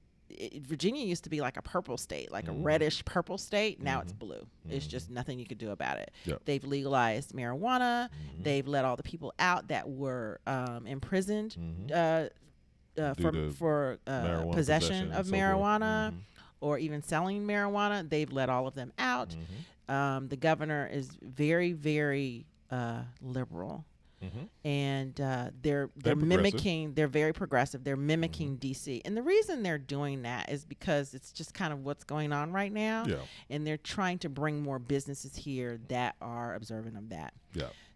Virginia used to be like a purple state, like a reddish purple state. Now it's blue. It's just nothing you could do about it. They've legalized marijuana. They've let all the people out that were imprisoned for possession of marijuana or even selling marijuana. They've let all of them out. The governor is very, very liberal. And they're mimicking. They're very progressive. They're mimicking DC, and the reason they're doing that is because it's just kind of what's going on right now. And they're trying to bring more businesses here that are observant of that.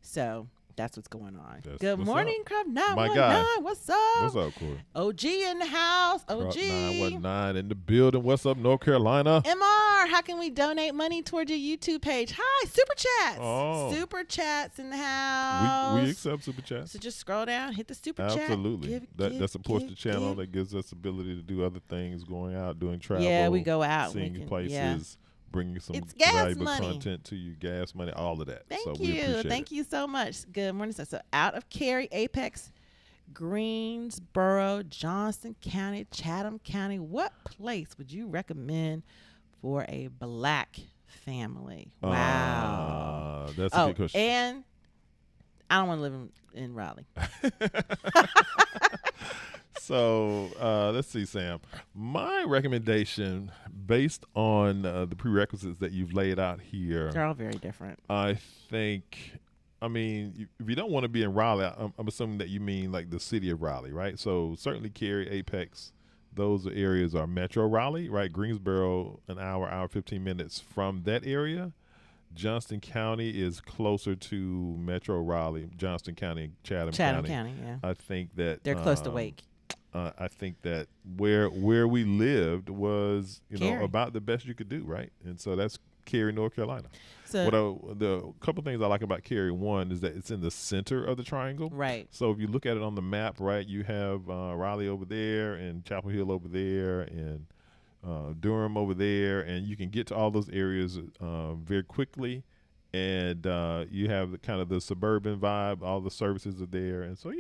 So That's what's going on. That's Good what's morning, up. Crop My guy. 919. What's up? What's up, Corey? OG in the house. Crop OG. 919 in the building. What's up, North Carolina? MR, how can we donate money towards your YouTube page? Hi, Super Chats. Oh. Super Chats in the house. We accept super chats. So just scroll down, hit the Super Chat. Absolutely. That supports the channel. give. That gives us ability to do other things, going out, doing travel. Yeah, we go out. Seeing places, Yeah. bringing some It's gas valuable money. content to you, gas money, all of that. Thank so we you. appreciate Thank it. you so much. Good morning. So out of Cary, Apex, Greensboro, Johnson County, Chatham County, what place would you recommend for a black family? Wow. That's a good question. And I don't want to live in Raleigh. So let's see, Sam. My recommendation, based on the prerequisites that you've laid out here, They're all very different. I think, I mean, if you don't want to be in Raleigh, I'm assuming that you mean like the city of Raleigh, right? So certainly Cary, Apex, those areas are Metro Raleigh, right? Greensboro, an hour 15 minutes from that area. Johnston County is closer to Metro Raleigh, Johnston County, Chatham County, yeah. I think that They're close to Wake. I think that where we lived was, Cary. about the best you could do, right? And so that's Cary, North Carolina. So The couple things I like about Cary, one is that it's in the center of the triangle. right. So if you look at it on the map, right, you have Raleigh over there and Chapel Hill over there and Durham over there, and you can get to all those areas very quickly. And you have kind of the suburban vibe. All the services are there, and so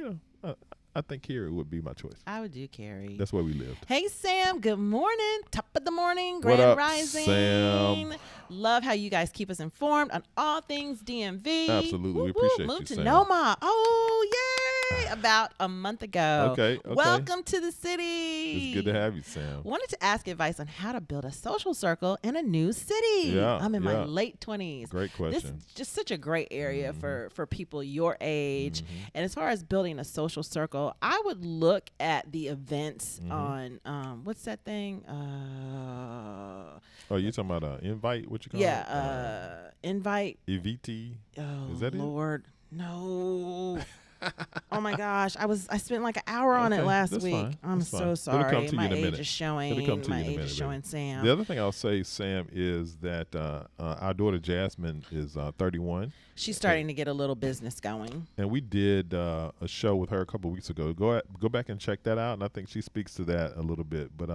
I think Cary would be my choice. I would do Cary. That's where we lived. Hey, Sam. Good morning. Top of the morning. What Grand up, Rising. Sam? Love how you guys keep us informed on all things DMV. Absolutely. We Whoop, appreciate whoop. you, Moved to Sam. Noma. Oh, yay. About a month ago. Okay. Welcome to the city. It's good to have you, Sam. Wanted to ask advice on how to build a social circle in a new city. Yeah, I'm in my yeah. late 20s. Great This question. is just such a great area for people your age. Mm-hmm. And as far as building a social circle, I would look at the events Mm-hmm. on what's that thing? Oh, you talking about invite? What you call it? Invite. EVT. Oh, Is that it? Lord. No. Oh my gosh, I spent like an hour on it Okay, last that's week. fine, I'm that's so fine. It'll sorry. come to you My in a age minute. is showing. It'll come to My you in a age minute, is showing, baby. Sam. The other thing I'll say, Sam, is that our daughter Jasmine is 31. She's starting to get a little business going. And we did a show with her a couple of weeks ago. Go back and check that out, and I think she speaks to that a little bit. But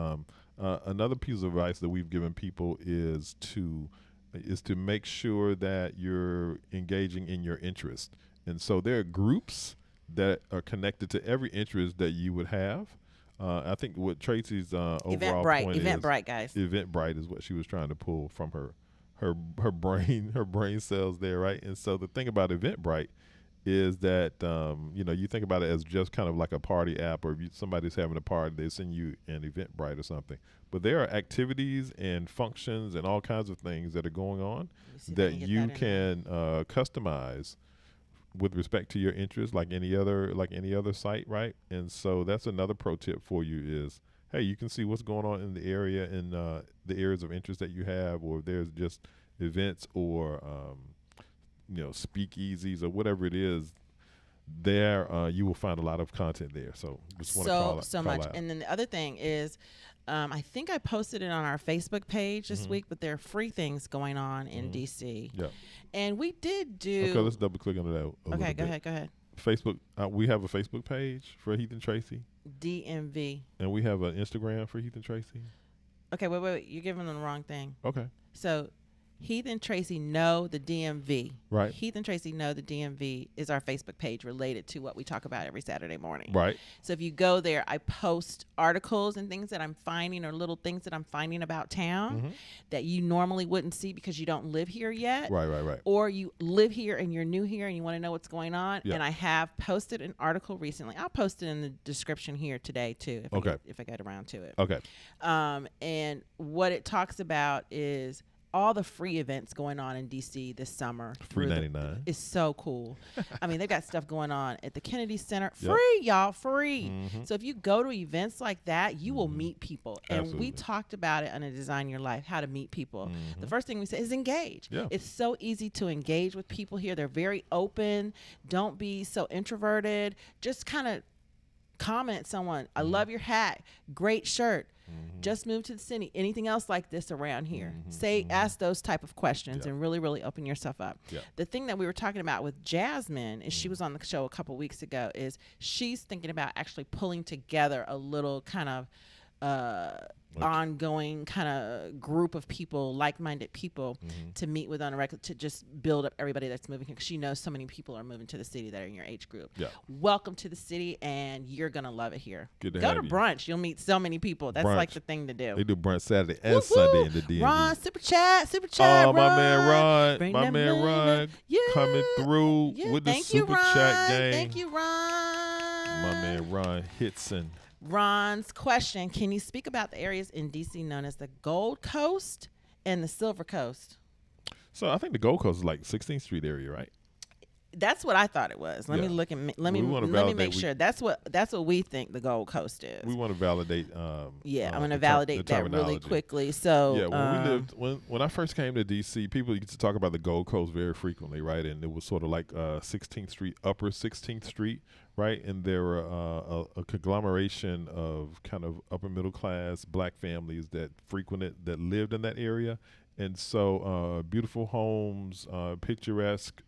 another piece of advice that we've given people is to make sure that you're engaging in your interest. And so there are groups that are connected to every interest that you would have. I think what Tracy's overall point is Eventbrite, guys. Eventbrite is what she was trying to pull from her brain cells there, right? And so the thing about Eventbrite is that you think about it as just kind of like a party app, or if somebody's having a party, they send you an Eventbrite or something. But there are activities and functions and all kinds of things that are going on that you can customize with respect to your interests, like any other site, right? And so that's another pro tip for you is, hey, you can see what's going on in the area and the areas of interest that you have, or if there's just events or speakeasies or whatever it is. There, you will find a lot of content there. So just want to call much. out. And then the other thing is, I think I posted it on our Facebook page this week, but there are free things going on in DC. Yeah. And we did do. Okay, let's double click on that. Okay, go ahead. Facebook. We have a Facebook page for Heath and Tracy, DMV. and we have an Instagram for Heath and Tracy. Okay, wait. You're giving them the wrong thing. Okay. So Heath and Tracy Know the DMV. Right. Heath and Tracy Know the DMV is our Facebook page related to what we talk about every Saturday morning. Right. So if you go there, I post articles and things that I'm finding, or little things that I'm finding about town that you normally wouldn't see because you don't live here yet. Right. Or you live here and you're new here and you want to know what's going on. Yeah. And I have posted an article recently. I'll post it in the description here today too, if I get around to it. Okay. And what it talks about is all the free events going on in DC this summer. Free 99. It's so cool. I mean, they've got stuff going on at the Kennedy Center. Yep. Free, y'all, free. Mhm. So if you go to events like that, you will meet people. And Absolutely. we talked about it on a Design Your Life, how to meet people. The Mhm. first thing we said is engage. Yeah. It's so easy to engage with people here. They're very open. Don't be so introverted. Just kind of comment someone, I love your hat, great shirt, just moved to the city, anything else like this around here? Ask those type of questions and really open yourself up. Yeah. The thing that we were talking about with Jasmine is she was on the show a couple weeks ago, is she's thinking about actually pulling together a little kind of ongoing kind of group of people, like-minded people to meet with on a regular, to just build up everybody that's moving here, because she knows so many people are moving to the city that are in your age group. Yeah. Welcome to the city, and you're gonna love it here. Good to Go have to you. brunch. You'll meet so many people. That's like Brunch. the thing to do. They do brunch Saturday and Woo-hoo. Sunday in the DMV. Ron, super chat, Oh, my man Ron. Bring My that man money. Ron Yeah. coming through Yeah, with the thank you, super Ron. chat game. Thank you, Ron. My man Ron Hitson. Ron's question: can you speak about the areas in DC known as the Gold Coast and the Silver Coast? So I think the Gold Coast is like 16th Street area, right? That's what I thought it was. Let me Yeah. look at let me We wanna let me make validate- sure that's what we think the Gold Coast is. We want to validate. Yeah, I'm going the to validate that really terminology. quickly. So Yeah, when I first came to DC, people used to talk about the Gold Coast very frequently, right? And it was sort of like 16th Street, Upper 16th Street, right? And there were a conglomeration of kind of upper middle class black families that lived in that area. And so beautiful homes, picturesque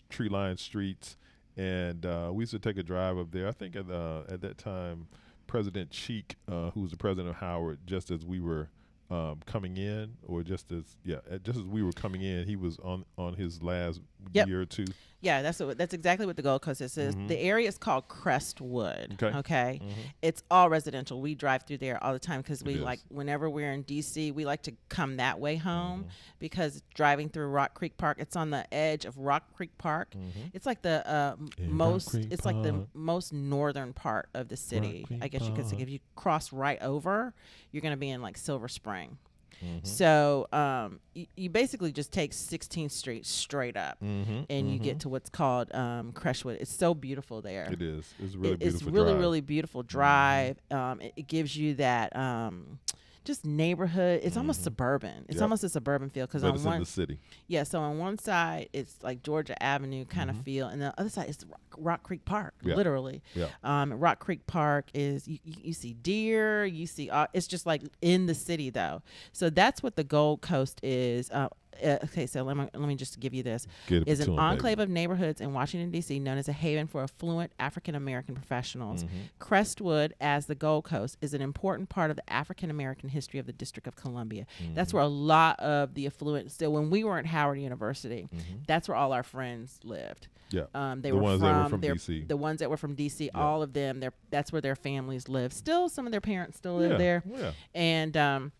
tree-lined streets, and we used to take a drive up there. I think at that time, President Cheek, who was the president of Howard, just as we were coming in, or just as we were coming in, he was on his last year or two. Yeah, that's exactly what the Gold Coast is. The area is called Crestwood. Okay. It's all residential. We drive through there all the time because we like, whenever we're in DC, we like to come that way home because driving through Rock Creek Park, it's on the edge of Rock Creek Park. It's like the most northern part of the city. I guess you could say. If you cross right over, you're going to be in like Silver Spring. So you basically just take 16th Street straight up, and you get to what's called Crestwood. It's so beautiful there. It is. It's really beautiful. It's really, drive. really beautiful drive. It gives you that just neighborhood. It's almost suburban. It's almost a suburban feel because But on it's in the city. Yeah, so on one side it's like Georgia Avenue kind of feel, and the other side is Rock Creek Park, literally. Rock Creek Park is you see deer, you see it's just like in the city though. So that's what the Gold Coast is. Okay, so let me just give you this. Is an enclave of neighborhoods in Washington, D.C. known as a haven for affluent African-American professionals. Crestwood, as the Gold Coast, is an important part of the African-American history of the District of Columbia. That's where a lot of the affluent, so when we were at Howard University, that's where all our friends lived. Yeah, They the were ones that were from DC. The ones that were from DC, all of them, that's where their families live. Still, some of their parents still live there. Yeah. And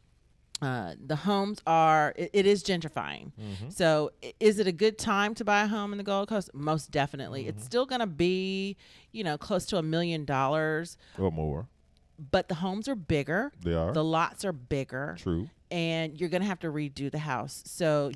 the homes are, it is gentrifying. So is it a good time to buy a home in the Gold Coast? Most definitely. It's still going to be, close to $1 million. Or more. But the homes are bigger. They are. The lots are bigger. True. And you're going to have to redo the house. So,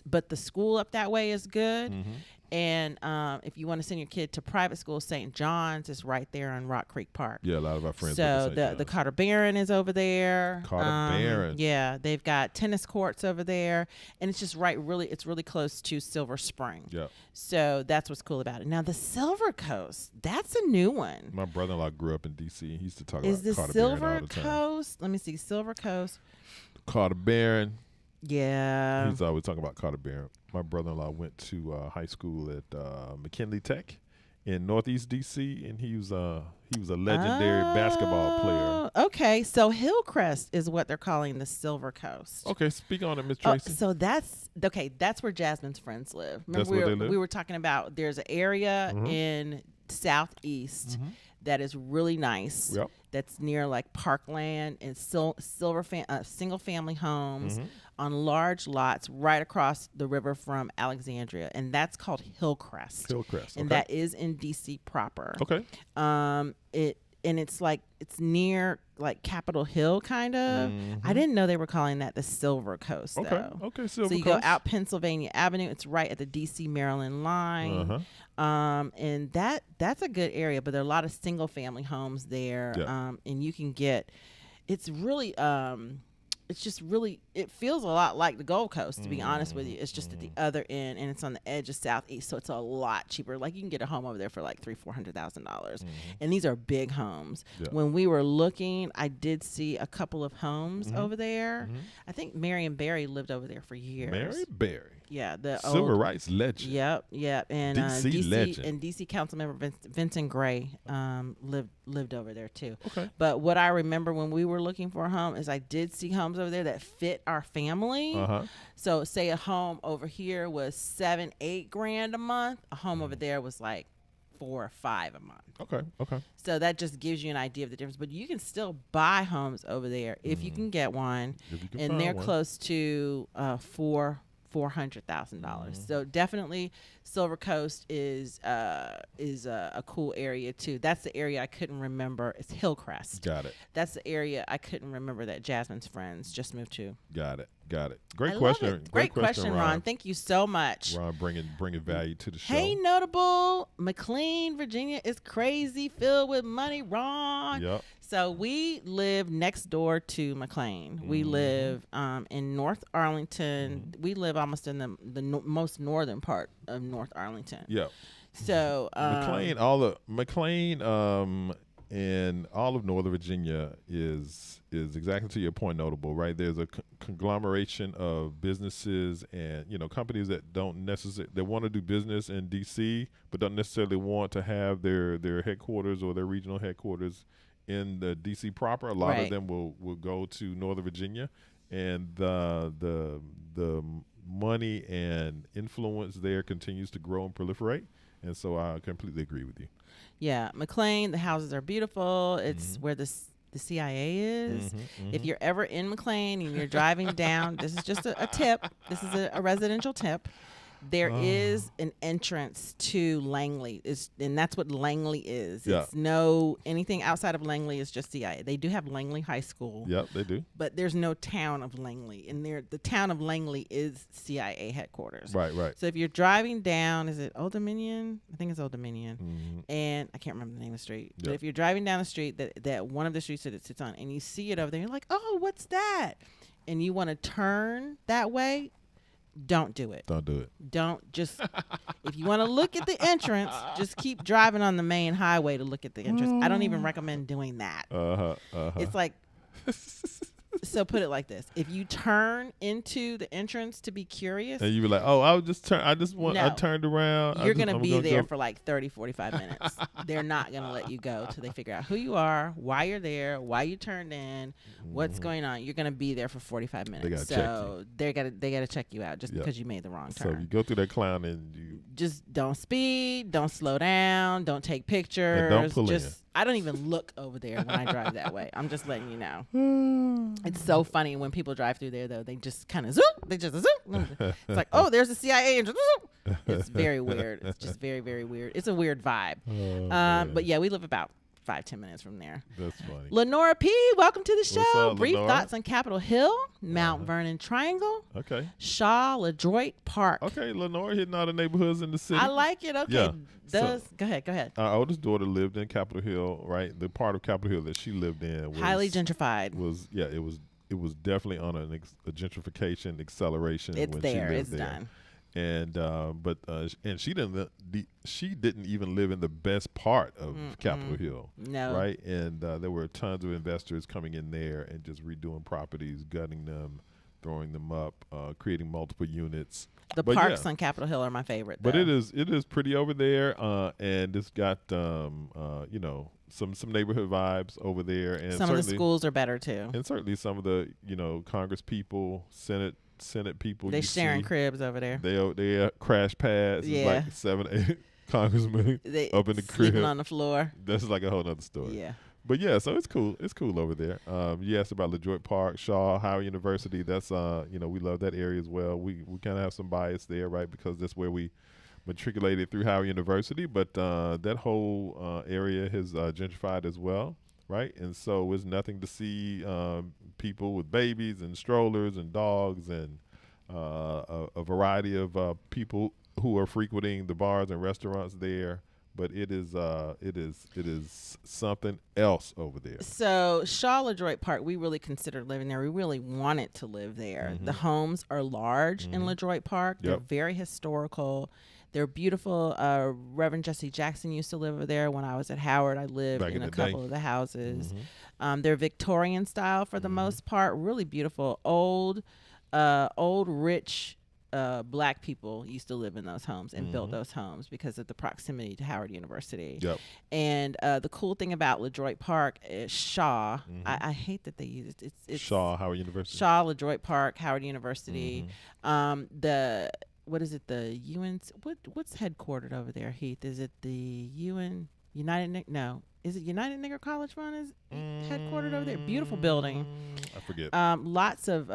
but the school up that way is good. And if you want to send your kid to private school, St. John's is right there on Rock Creek Park. Yeah, a lot of our friends. So the Carter Barron is over there. Carter Barron. Yeah, they've got tennis courts over there, and it's just it's really close to Silver Spring. Yeah. So that's what's cool about it. Now the Silver Coast, that's a new one. My brother-in-law grew up in D.C. He used to talk Is about the Carter Silver Barron all the time. Coast? Let me see, Silver Coast. Carter Barron. Yeah. He's always talking about Carter Barron. My brother-in-law went to high school at McKinley Tech in Northeast DC, and he was a legendary basketball player. Okay, so Hillcrest is what they're calling the Silver Coast. Okay, speak on it, Miss Tracy. So that's where Jasmine's friends live. Remember That's where they live? we were talking about there's an area in Southeast that is really nice. Yep. That's near like Parkland and single family homes on large lots right across the river from Alexandria, and that's called Hillcrest. Hillcrest, and okay. that is in DC proper. Okay. and it's like it's near like Capitol Hill kind of. I didn't know they were calling that the Silver Coast though. Okay, Silver So you Coast. go out Pennsylvania Avenue. It's right at the DC Maryland line. And that's a good area, but there are a lot of single family homes there. And you can get, it's really it's just really, it feels a lot like the Gold Coast, to be honest with you. It's just at the other end, and it's on the edge of Southeast, so it's a lot cheaper. Like, you can get a home over there for like $300,000-$400,000, and these are big homes. When we were looking, I did see a couple of homes over there. I think Marion Barry lived over there for years. Mary Berry. Yeah, the Civil old, rights legend. Yep. And DC legend. and DC Councilmember Vincent Gray lived over there too. Okay. But what I remember when we were looking for a home is I did see homes over there that fit our family. So say a home over here was $7-8 grand a month. A home over there was like $4 or $5 a month. Okay. So that just gives you an idea of the difference. But you can still buy homes over there if you can get one, and they're close to $400,000. So definitely Silver Coast is a cool area too. That's the area I couldn't remember. It's Hillcrest. Got it. That's the area I couldn't remember that Jasmine's friends just moved to. Got it. Great question. Great question, Ron. Thank you so much. Ron bringing value to the show. Hey, notable, McLean, Virginia is crazy, filled with money, Ron. Yep. So we live next door to McLean. We live in North Arlington. We live almost in the most northern part of North Arlington. Yep. So McLean and all of Northern Virginia is exactly to your point notable, right? There's a conglomeration of businesses and companies that don't necessarily, they want to do business in DC but don't necessarily want to have their headquarters or their regional headquarters in the DC proper. A lot of them will go to Northern Virginia, and the money and influence there continues to grow and proliferate. And so I completely agree with you. Yeah, McLean, the houses are beautiful. It's where the CIA is. If you're ever in McLean and you're driving down, this is just a tip. This is a residential tip. There is an entrance to Langley, and that's what Langley is. Yeah. It's anything outside of Langley is just CIA. They do have Langley High School. Yep, they do. But there's no town of Langley, and the town of Langley is CIA headquarters. Right. So if you're driving down, is it Old Dominion? I think it's Old Dominion, and I can't remember the name of the street. But if you're driving down the street that one of the streets that it sits on, and you see it over there, you're like, oh, what's that? And you want to turn that way. Don't do it. Don't just, if you want to look at the entrance, just keep driving on the main highway to look at the entrance. I don't even recommend doing that. It's like, so put it like this. If you turn into the entrance to be curious. And you were like, oh, I turned around. You're going to be there for like 30, 45 minutes. They're not going to let you go till they figure out who you are, why you're there, why you turned in, what's going on. You're going to be there for 45 minutes. They got to check you out just because you made the wrong turn. So you go through that clown and you just don't speed, don't slow down, don't take pictures. And don't pull in. I don't even look over there when I drive that way. I'm just letting you know. It's so funny when people drive through there, though. They just kind of zoom. They just zoom. It's like, oh, there's a CIA. And it's very weird. It's just very, very weird. It's a weird vibe. But yeah, we live about 5-10 minutes from there. That's funny. Lenora P., welcome to the show. What's up, Brief Lenora? thoughts on Capitol Hill, Mount Vernon Triangle, Okay. Shaw, LaDroit Park. Okay, Lenore hitting all the neighborhoods in the city. I like it. Okay. Yeah. Go ahead. Our oldest daughter lived in Capitol Hill, right? The part of Capitol Hill that she lived in was highly gentrified. It was definitely on a gentrification acceleration. It's when there. She lived It's there. done. And she didn't even live in the best part of Capitol Hill. No. Right? And there were tons of investors coming in there and just redoing properties, gutting them, throwing them up, creating multiple units. The parks on Capitol Hill are my favorite. But though. it is pretty over there, and it's got some neighborhood vibes over there, and some of the schools are better too. and certainly some of the Congress people, Senate people. They you sharing see, cribs over there. they crash pads. Yeah. It's like 7-8 congressmen They up in the sleeping crib. on the floor. That's like a whole other story. Yeah. But yeah, so it's cool. It's cool over there. You asked about LaDroit Park, Shaw, Howard University. That's we love that area as well. We kind of have some bias there, right? Because that's where we matriculated through Howard University, but that whole area has gentrified as well, right? And so it's nothing to see people with babies and strollers and dogs and a variety of people who are frequenting the bars and restaurants there. But it is something else over there. So Shaw LaDroit Park, we really considered living there. We really wanted to live there. Mm-hmm. The homes are large in LaDroit Park. They're very historical. They're beautiful. Reverend Jesse Jackson used to live over there when I was at Howard. I lived in a couple of the houses. Mm-hmm. They're Victorian style for the most part. Really beautiful. Old, rich Black people used to live in those homes and build those homes because of the proximity to Howard University. Yep. And the cool thing about LaDroit Park is Shaw. I hate that they use it. It's Shaw, Howard University. Shaw, LaDroit Park, Howard University. What is it? The UN. What's headquartered over there, Heath? Is it the UN United? No. Is it United Negro College Fund is headquartered over there? Beautiful building. I forget. Lots of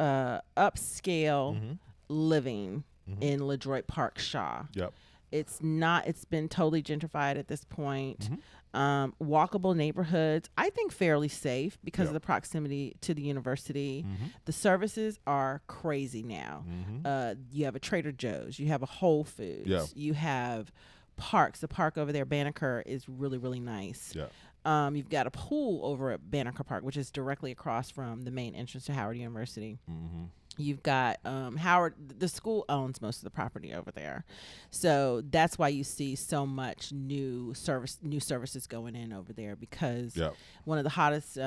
upscale living in LaDroit Park, Shaw. Yep. It's been totally gentrified at this point. Walkable neighborhoods, I think fairly safe because of the proximity to the university. The services are crazy now. You have a Trader Joe's, you have a Whole Foods, you have parks. The park over there, Banneker, is really, really nice. You've got a pool over at Banneker Park, which is directly across from the main entrance to Howard University. You've got Howard, the school owns most of the property over there. So that's why you see so much new services going in over there, because one of the hottest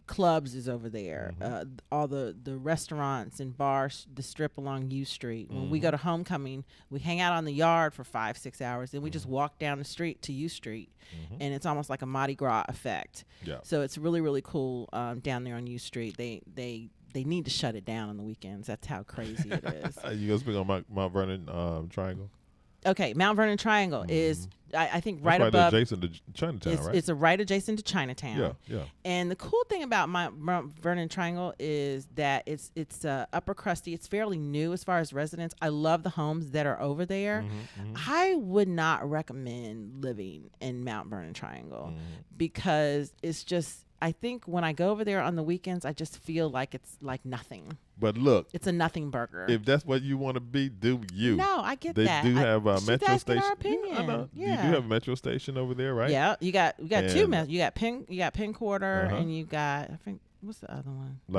clubs is over there. All the restaurants and bars, the strip along U Street. When we go to homecoming, we hang out on the yard for 5-6 hours. Then we just walk down the street to U Street. And it's almost like a Mardi Gras effect. So it's really, really cool down there on U Street. They need to shut it down on the weekends. That's how crazy it is. You gonna speak on Mount Vernon Triangle? Okay, Mount Vernon Triangle is, I think, That's right above. adjacent to Chinatown, right? It's right adjacent to Chinatown. Yeah. And the cool thing about Mount Vernon Triangle is that it's upper crusty. It's fairly new as far as residents. I love the homes that are over there. I would not recommend living in Mount Vernon Triangle because it's just. I think when I go over there on the weekends, I just feel like it's like nothing. But look, it's a nothing burger. If that's what you want to be, do you? No, I get they that. They do have a metro station. Our opinion. I know. Yeah. You do have a metro station over there, right? Yeah, we got two metro. You got Penn Quarter, and you got, I think, what's the other one? A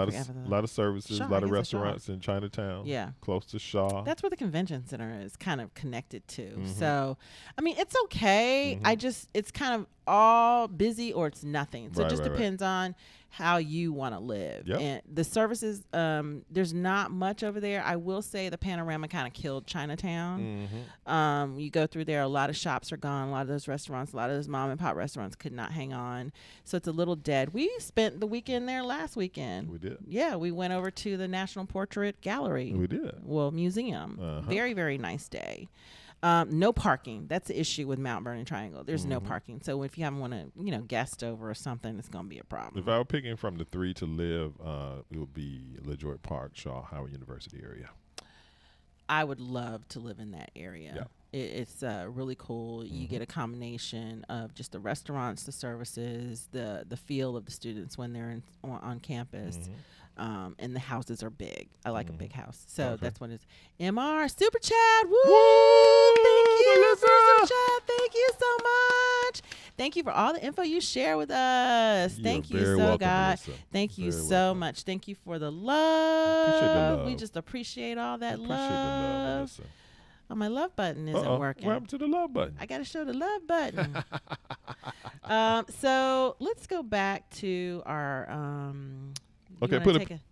lot of services, Shaw, a lot of restaurants in Chinatown. Yeah, close to Shaw. That's where the convention center is kind of connected to. So, I mean, it's okay. It's kind of all busy or it's nothing. So it just depends on how you want to live. And the services, there's not much over there. I will say the panorama kind of killed Chinatown. You go through there, a lot of shops are gone. A lot of those restaurants, a lot of those mom and pop restaurants could not hang on. So it's a little dead. We spent the weekend there last weekend. We did. Yeah, we went over to the National Portrait Gallery. We did. Well, museum. Very, very nice day. No parking. That's the issue with Mount Vernon Triangle. There's no parking. So if you haven't want to, guest over or something, it's going to be a problem. If I were picking from the three to live, it would be LaDroit Park, Shaw, Howard University area. I would love to live in that area. It's really cool. You get a combination of just the restaurants, the services, the feel of the students when they're on campus. And the houses are big. I like a big house. So that's what it's. MR Super Chat. Woo! Thank you for Super Chat. Thank you so much. Thank you for all the info you share with us. Thank you so God. Thank you so much. Thank you for the love. Appreciate the love. We just appreciate all that appreciate the love. Oh, my love button isn't working. What happened to the love button? I got to show the love button. So let's go back to our. Okay,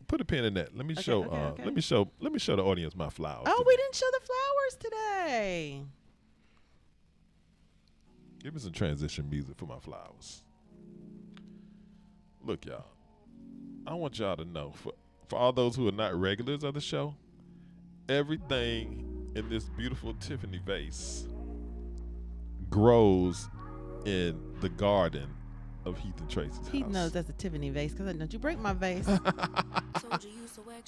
put a pin in that. Let me show. Let me show the audience my flowers. Oh, we didn't show the flowers today. Give me some transition music for my flowers. Look, y'all. I want y'all to know, for all those who are not regulars of the show, everything in this beautiful Tiffany vase grows in the garden of Heath and Tracy's Heath house. knows that's a Tiffany vase because don't you break my vase.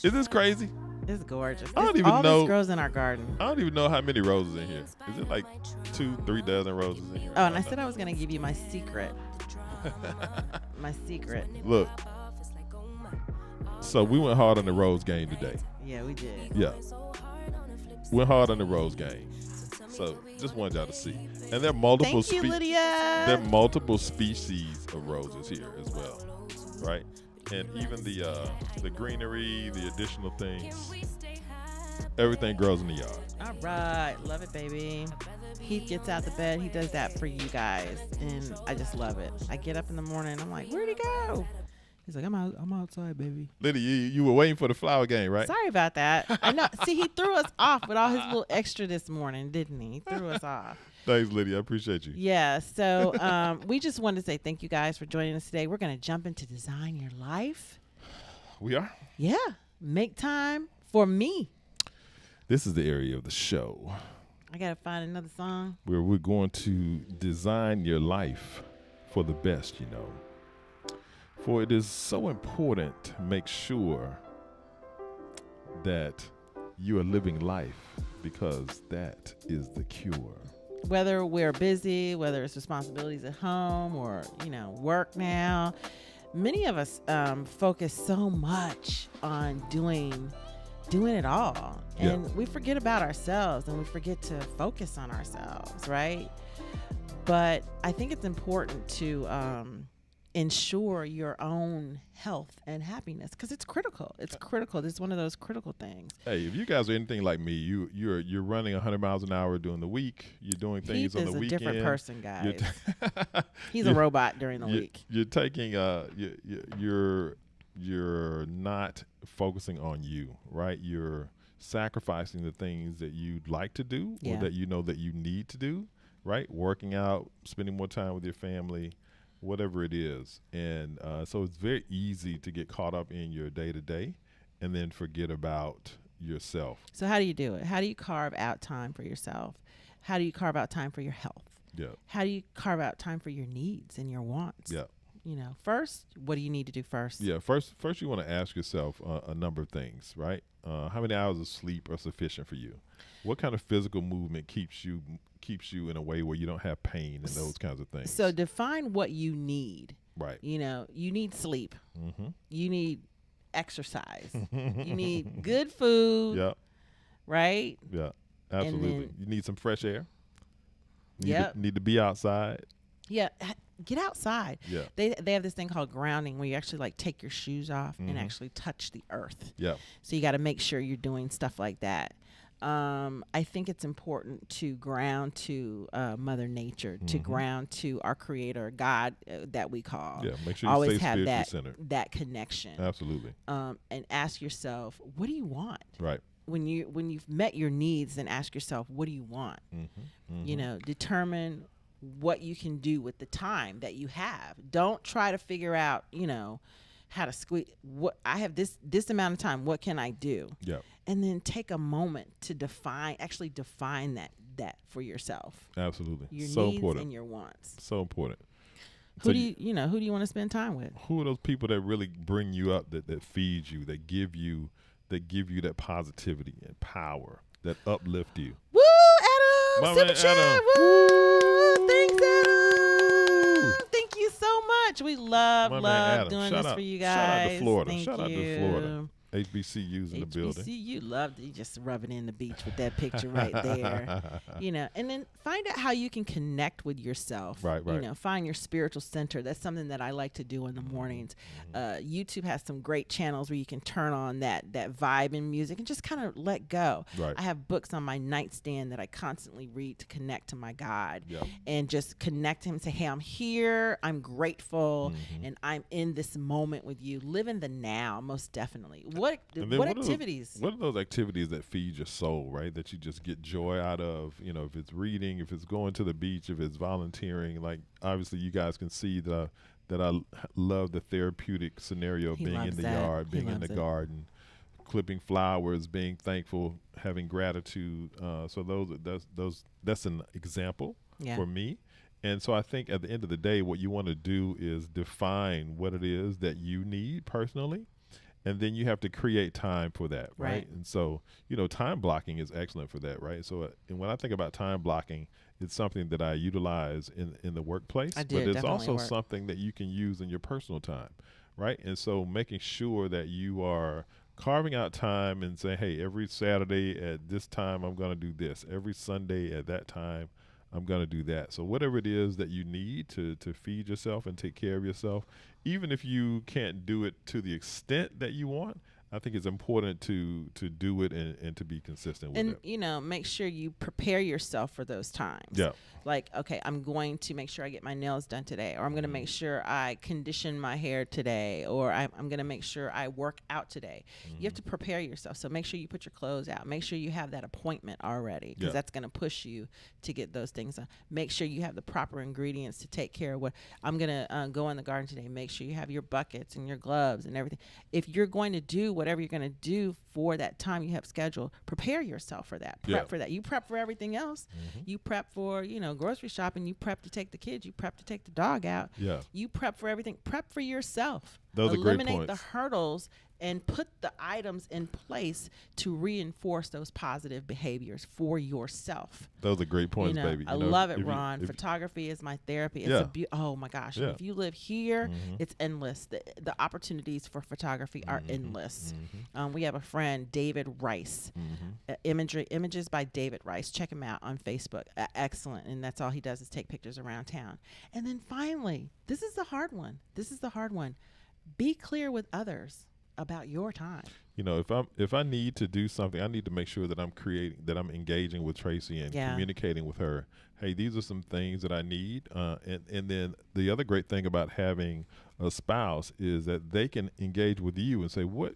Is this crazy? It's gorgeous. I don't even all know. this grows in our garden. I don't even know how many roses in here. Is it like 2-3 dozen roses in here? Oh, and I said I was going to give you my secret. My secret. Look. So we went hard on the Rose game today. Yeah, we did. Yeah. Went hard on the Rose game. So just wanted y'all to see. And there are multiple Thank you, Lydia. there are multiple species of roses here as well. Right? And even the greenery, the additional things, everything grows in the yard. All right. Love it, baby. Heath gets out the bed. He does that for you guys. And I just love it. I get up in the morning. I'm like, where'd he go? He's like, I'm outside, baby. Lydia, you were waiting for the flower game, right? Sorry about that. I know. See, he threw us off with all his little extra this morning, didn't he? He threw us off. Thanks, Lydia. I appreciate you. Yeah. So we just wanted to say thank you guys for joining us today. We're going to jump into Design Your Life. We are? Yeah. Make time for me. This is the area of the show I got to find another song. where we're going to design your life for the best, you know. For it is so important to make sure that you are living life, because that is the cure. Whether we're busy, whether it's responsibilities at home or, work now, many of us focus so much on doing it all. And we forget about ourselves and we forget to focus on ourselves, right? But I think it's important to ensure your own health and happiness because it's critical. It's critical. This is one of those critical things. Hey, if you guys are anything like me, you're running 100 miles an hour during the week. You're doing things Heath on the weekend. He's a different person, guys. He's you're- a robot during the week. You're taking you're not focusing on you, right? You're sacrificing the things that you'd like to do or that you know that you need to do, right? Working out, spending more time with your family, whatever it is. And so it's very easy to get caught up in your day-to-day and then forget about yourself. So how do you do it? How do you carve out time for yourself? How do you carve out time for your health? Yeah. How do you carve out time for your needs and your wants? Yeah. First, what do you need to do first? Yeah. First you want to ask yourself a number of things, right? How many hours of sleep are sufficient for you? What kind of physical movement keeps you in a way where you don't have pain and those kinds of things? So define what you need. Right. You need sleep. Mm-hmm. You need exercise. You need good food. Yeah. Right? Yeah. Absolutely. You need some fresh air. Need to be outside. Yeah. Get outside. Yeah. They have this thing called grounding where you actually take your shoes off and actually touch the earth. Yeah. So you got to make sure you're doing stuff like that. I think it's important to ground to Mother Nature, to ground to our Creator, God, that we call. Yeah, make sure you always stay have spiritually centered. that connection. Absolutely. And ask yourself, what do you want? Right. When you've met your needs, then ask yourself, what do you want? Determine what you can do with the time that you have. Don't try to figure out, how to squeeze. What I have this amount of time. What can I do? Yeah. And then take a moment to define that for yourself. Absolutely. Your so needs important. and your wants. So important. Who do you want to spend time with? Who are those people that really bring you up, that feed you, that give you that positivity and power, that uplift you? Woo, Adam! My Sip man a shot. Adam. Woo! Thanks, Adam. Thank you so much. We love doing Shout this out, for you guys. Shout out to Florida. Thank Shout you. out to Florida. HBCUs in the building. You loved it. You just rubbing in the beach with that picture right there. And then find out how you can connect with yourself. Right. Find your spiritual center. That's something that I like to do in the mornings. YouTube has some great channels where you can turn on that vibe in music and just kind of let go. Right. I have books on my nightstand that I constantly read to connect to my God Yep. and just connect to him and say, hey, I'm here. I'm grateful. And I'm in this moment with you. Live in the now, most definitely. What activities? What are those activities that feed your soul, right? That you just get joy out of? If it's reading, if it's going to the beach, if it's volunteering. Like, obviously, you guys can see that I love the therapeutic scenario of being in the yard, being in the garden, clipping flowers, being thankful, having gratitude. So that's an example for me. And so I think at the end of the day, what you want to do is define what it is that you need personally. And then you have to create time for that, right? And so, time blocking is excellent for that, right? So, and when I think about time blocking, it's something that I utilize in the workplace, but it's also something that you can use in your personal time, right? And so making sure that you are carving out time and saying, hey, every Saturday at this time, I'm going to do this. Every Sunday at that time, I'm going to do that. So whatever it is that you need to feed yourself and take care of yourself, even if you can't do it to the extent that you want, I think it's important to do it and to be consistent with it. And, make sure you prepare yourself for those times. Yeah. Like, okay, I'm going to make sure I get my nails done today, or I'm going to make sure I condition my hair today, or I'm going to make sure I work out today. You have to prepare yourself. So make sure you put your clothes out. Make sure you have that appointment already, because that's going to push you to get those things done. Make sure you have the proper ingredients to take care of what I'm going to go in the garden today. Make sure you have your buckets and your gloves and everything. If you're going to do whatever you're going to do for that time you have scheduled, prepare yourself for that. Prep for that. You prep for everything else. You prep for, grocery shopping. You prep to take the kids. You prep to take the dog out. You prep for everything. Prep for yourself. Those are great points. Eliminate the hurdles and put the items in place to reinforce those positive behaviors for yourself. Those are great points, baby. I love it, Ron. Photography is my therapy. It's oh my gosh. If you live here, it's endless. The opportunities for photography are endless. We have a friend, David Rice, Images by David Rice. Check him out on Facebook. Excellent. And that's all he does is take pictures around town. And then finally, this is the hard one. Be clear with others about your time. If I need to do something, I need to make sure that I'm engaging with Tracy and communicating with her. Hey, these are some things that I need. And then the other great thing about having a spouse is that they can engage with you and say, what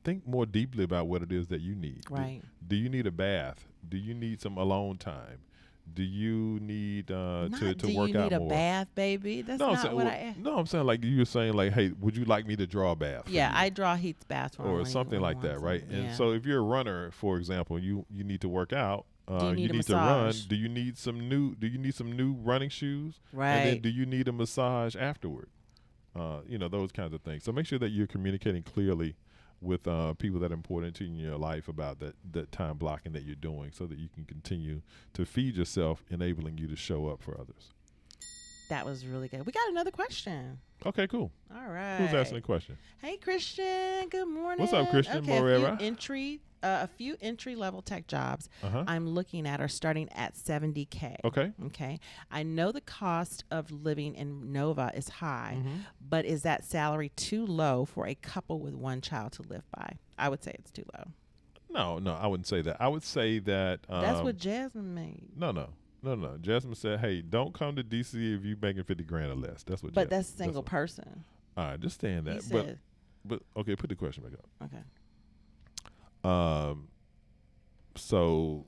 think more deeply about what it is that you need. Right. Do you need a bath? Do you need some alone time? Do you need to work out more? Do you need a bath, baby? That's not what I asked. No, I'm saying like you were saying like, hey, would you like me to draw a bath? Yeah, I draw Heath's bath for him. Or something like that, right? And so if you're a runner, for example, you need to work out. You need to run. Do you need some new running shoes? Right. And then do you need a massage afterward? Those kinds of things. So make sure that you're communicating clearly with people that are important to you in your life about that time blocking that you're doing, so that you can continue to feed yourself, enabling you to show up for others. That was really good. We got another question. Okay, cool. All right. Who's asking the question? Hey, Christian. Good morning. What's up, Christian Morera? A few entry-level tech jobs I'm looking at are starting at $70K. Okay. I know the cost of living in Nova is high, but is that salary too low for a couple with one child to live by? I would say it's too low. No, I wouldn't say that. I would say that that's what Jasmine made. No. Jasmine said, "Hey, don't come to DC if you making $50,000 or less." That's what. But that's a single person. I understand that. But okay, put the question back up. Okay. So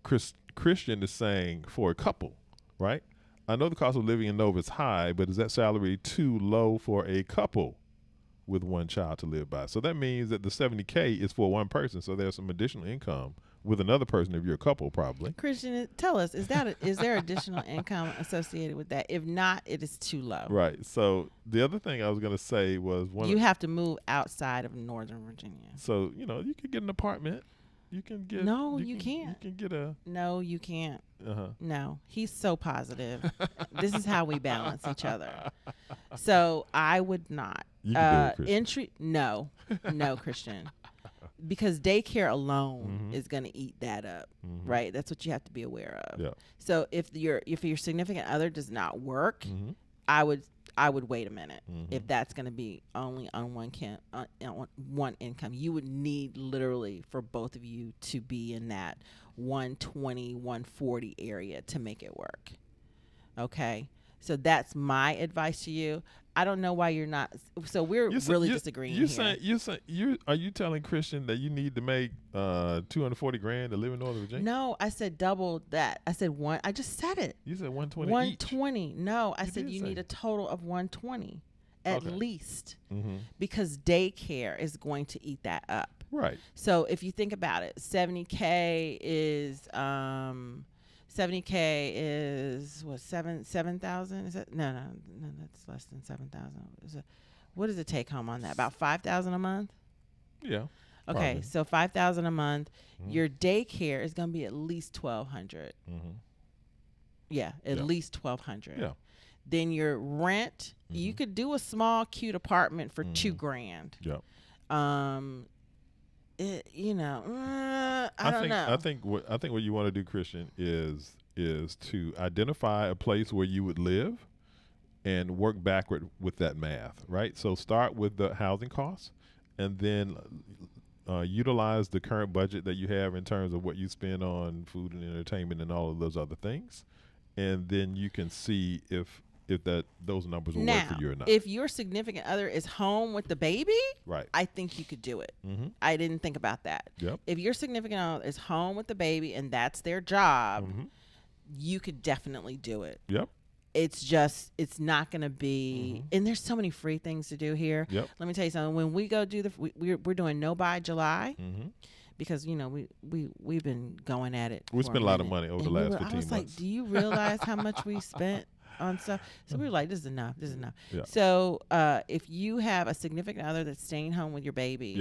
Christian is saying for a couple, right? I know the cost of living in Nova is high, but is that salary too low for a couple with one child to live by? So that means that the $70K is for one person. So there's some additional income with another person if you're a couple, probably. Christian, tell us, is there additional income associated with that? If not, it is too low. Right. So the other thing I was going to say was you have to move outside of Northern Virginia. So, you could get an apartment. You can get you can't. You can get a No, you can't. No, he's so positive. This is how we balance each other. So I would not. You can do it, Christian. No, Christian. Because daycare alone is going to eat that up, right? That's what you have to be aware of. Yeah. So if your significant other does not work, I would wait a minute. If that's going to be only on one income, you would need literally for both of you to be in that 120, 140 area to make it work. Okay. So that's my advice to you. I don't know why you're not. So we're really disagreeing here. Are you telling Christian that you need to make $240,000 to live in Northern Virginia? No, I said double that. I said one. I just said it. You said 120. 120. No, I said you need a total of 120 at least, because daycare is going to eat that up. Right. So if you think about it, $70K is 70K is what, 7,000? Is that no, that's less than 7,000. What does it take home on that? About 5,000 a month? Yeah. Okay, Probably. so 5,000 a month. Your daycare is going to be at least 1,200. Yeah, at least 1,200. Yeah. Then your rent, you could do a small cute apartment for $2,000. Yeah. I don't know. I think what you want to do, Christian, is to identify a place where you would live and work backward with that math, right? So start with the housing costs, and then utilize the current budget that you have in terms of what you spend on food and entertainment and all of those other things, and then you can see if those numbers will work for you or not. If your significant other is home with the baby, right, I think you could do it. I didn't think about that. Yep. If your significant other is home with the baby and that's their job, you could definitely do it. Yep. It's just, it's not going to be, and there's so many free things to do here. Yep. Let me tell you something. When we go do we're doing No Buy July, because we've been going at it. We spent a lot of money over the last 15 months. I was like, do you realize how much we spent on stuff? So we were like, this is enough. This is enough. Yeah. So if you have a significant other that's staying home with your baby,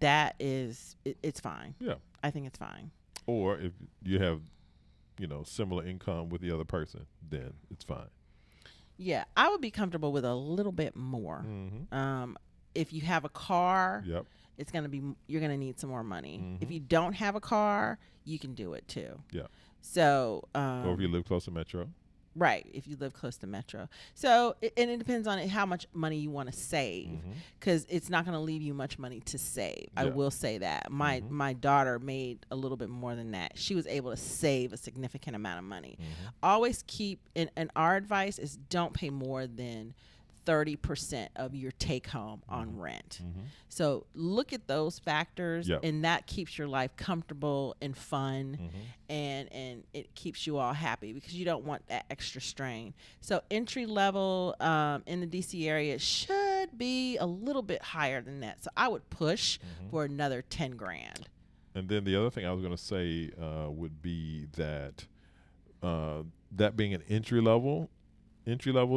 that is, it's fine. Yeah. I think it's fine. Or if you have, similar income with the other person, then it's fine. Yeah, I would be comfortable with a little bit more. If you have a car, it's gonna be, you're gonna need some more money. If you don't have a car, you can do it too. Yeah. So, or if you live close to Metro. Right, if you live close to Metro. So, and it depends on how much money you want to save, because it's not going to leave you much money to save. I will say that. My daughter made a little bit more than that. She was able to save a significant amount of money. Always keep, and our advice is don't pay more than 30% of your take home on rent. So look at those factors, and that keeps your life comfortable and fun, and it keeps you all happy because you don't want that extra strain. So entry level in the DC area should be a little bit higher than that. So I would push for another 10 grand. And then the other thing I was going to say would be that that being an entry level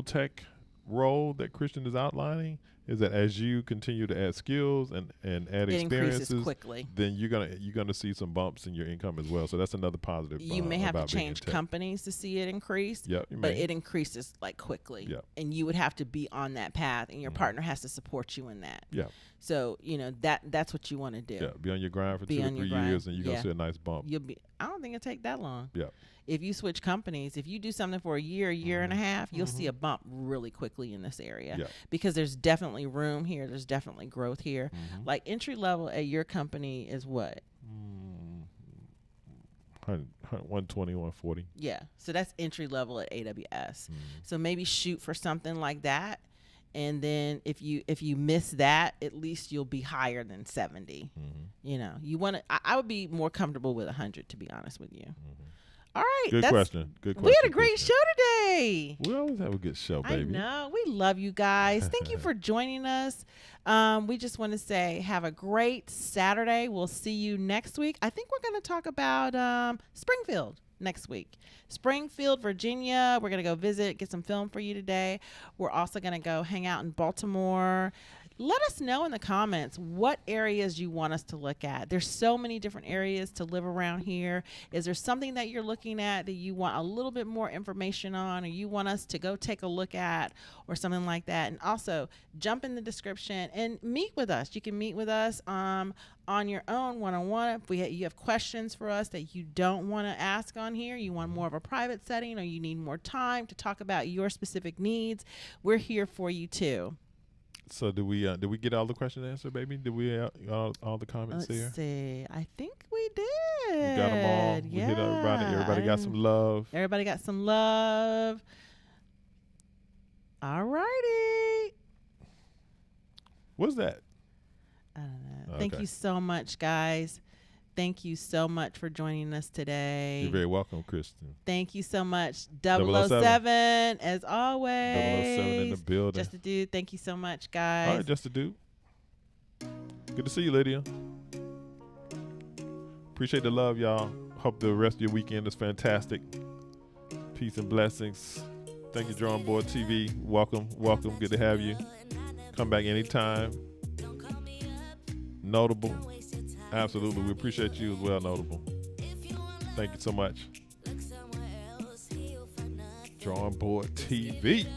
tech role that Christian is outlining is that as you continue to add skills and add experiences quickly, then you're gonna see some bumps in your income as well. So that's another positive. You may have to change companies to see it increase, but it increases like quickly, and you would have to be on that path, and your partner has to support you in that. So that's what you want to do. Be on your grind for 2 to 3 years, and you're gonna see a nice bump. I don't think it'll take that long. If you switch companies, if you do something for a year and a half, you'll see a bump really quickly in this area, because there's definitely room here. There's definitely growth here. Like entry level at your company is what? 120, 140. Yeah. So that's entry level at AWS. So maybe shoot for something like that. And then if you miss that, at least you'll be higher than 70. You want to, I would be more comfortable with 100, to be honest with you. All right. Good question. We had a great show today. We always have a good show, baby. I know. We love you guys. Thank you for joining us. We just want to say have a great Saturday. We'll see you next week. I think we're going to talk about Springfield next week. Springfield, Virginia. We're going to go visit, get some film for you today. We're also going to go hang out in Baltimore. Let us know in the comments what areas you want us to look at. There's so many different areas to live around here. Is there something that you're looking at that you want a little bit more information on, or you want us to go take a look at, or something like that? And also jump in the description and meet with us. You can meet with us on your own one-on-one. If you have questions for us that you don't want to ask on here, you want more of a private setting, or you need more time to talk about your specific needs, we're here for you too. So did we get all the questions answered, baby? Did we all the comments there? Let's see. I think we did. We got them all. We hit everybody. Everybody got some love. Everybody got some love. All righty. What's that? I don't know. Thank you so much, guys. Thank you so much for joining us today. You're very welcome, Kristen. Thank you so much. 007, as always. 007 in the building. Just a Dude, thank you so much, guys. All right, Just a Dude. Good to see you, Lydia. Appreciate the love, y'all. Hope the rest of your weekend is fantastic. Peace and blessings. Thank you, Drawing Board TV. Welcome. Good to have you. Come back anytime. Notable. Absolutely. We appreciate you as well, Notable. Thank you so much. Drawing Board TV.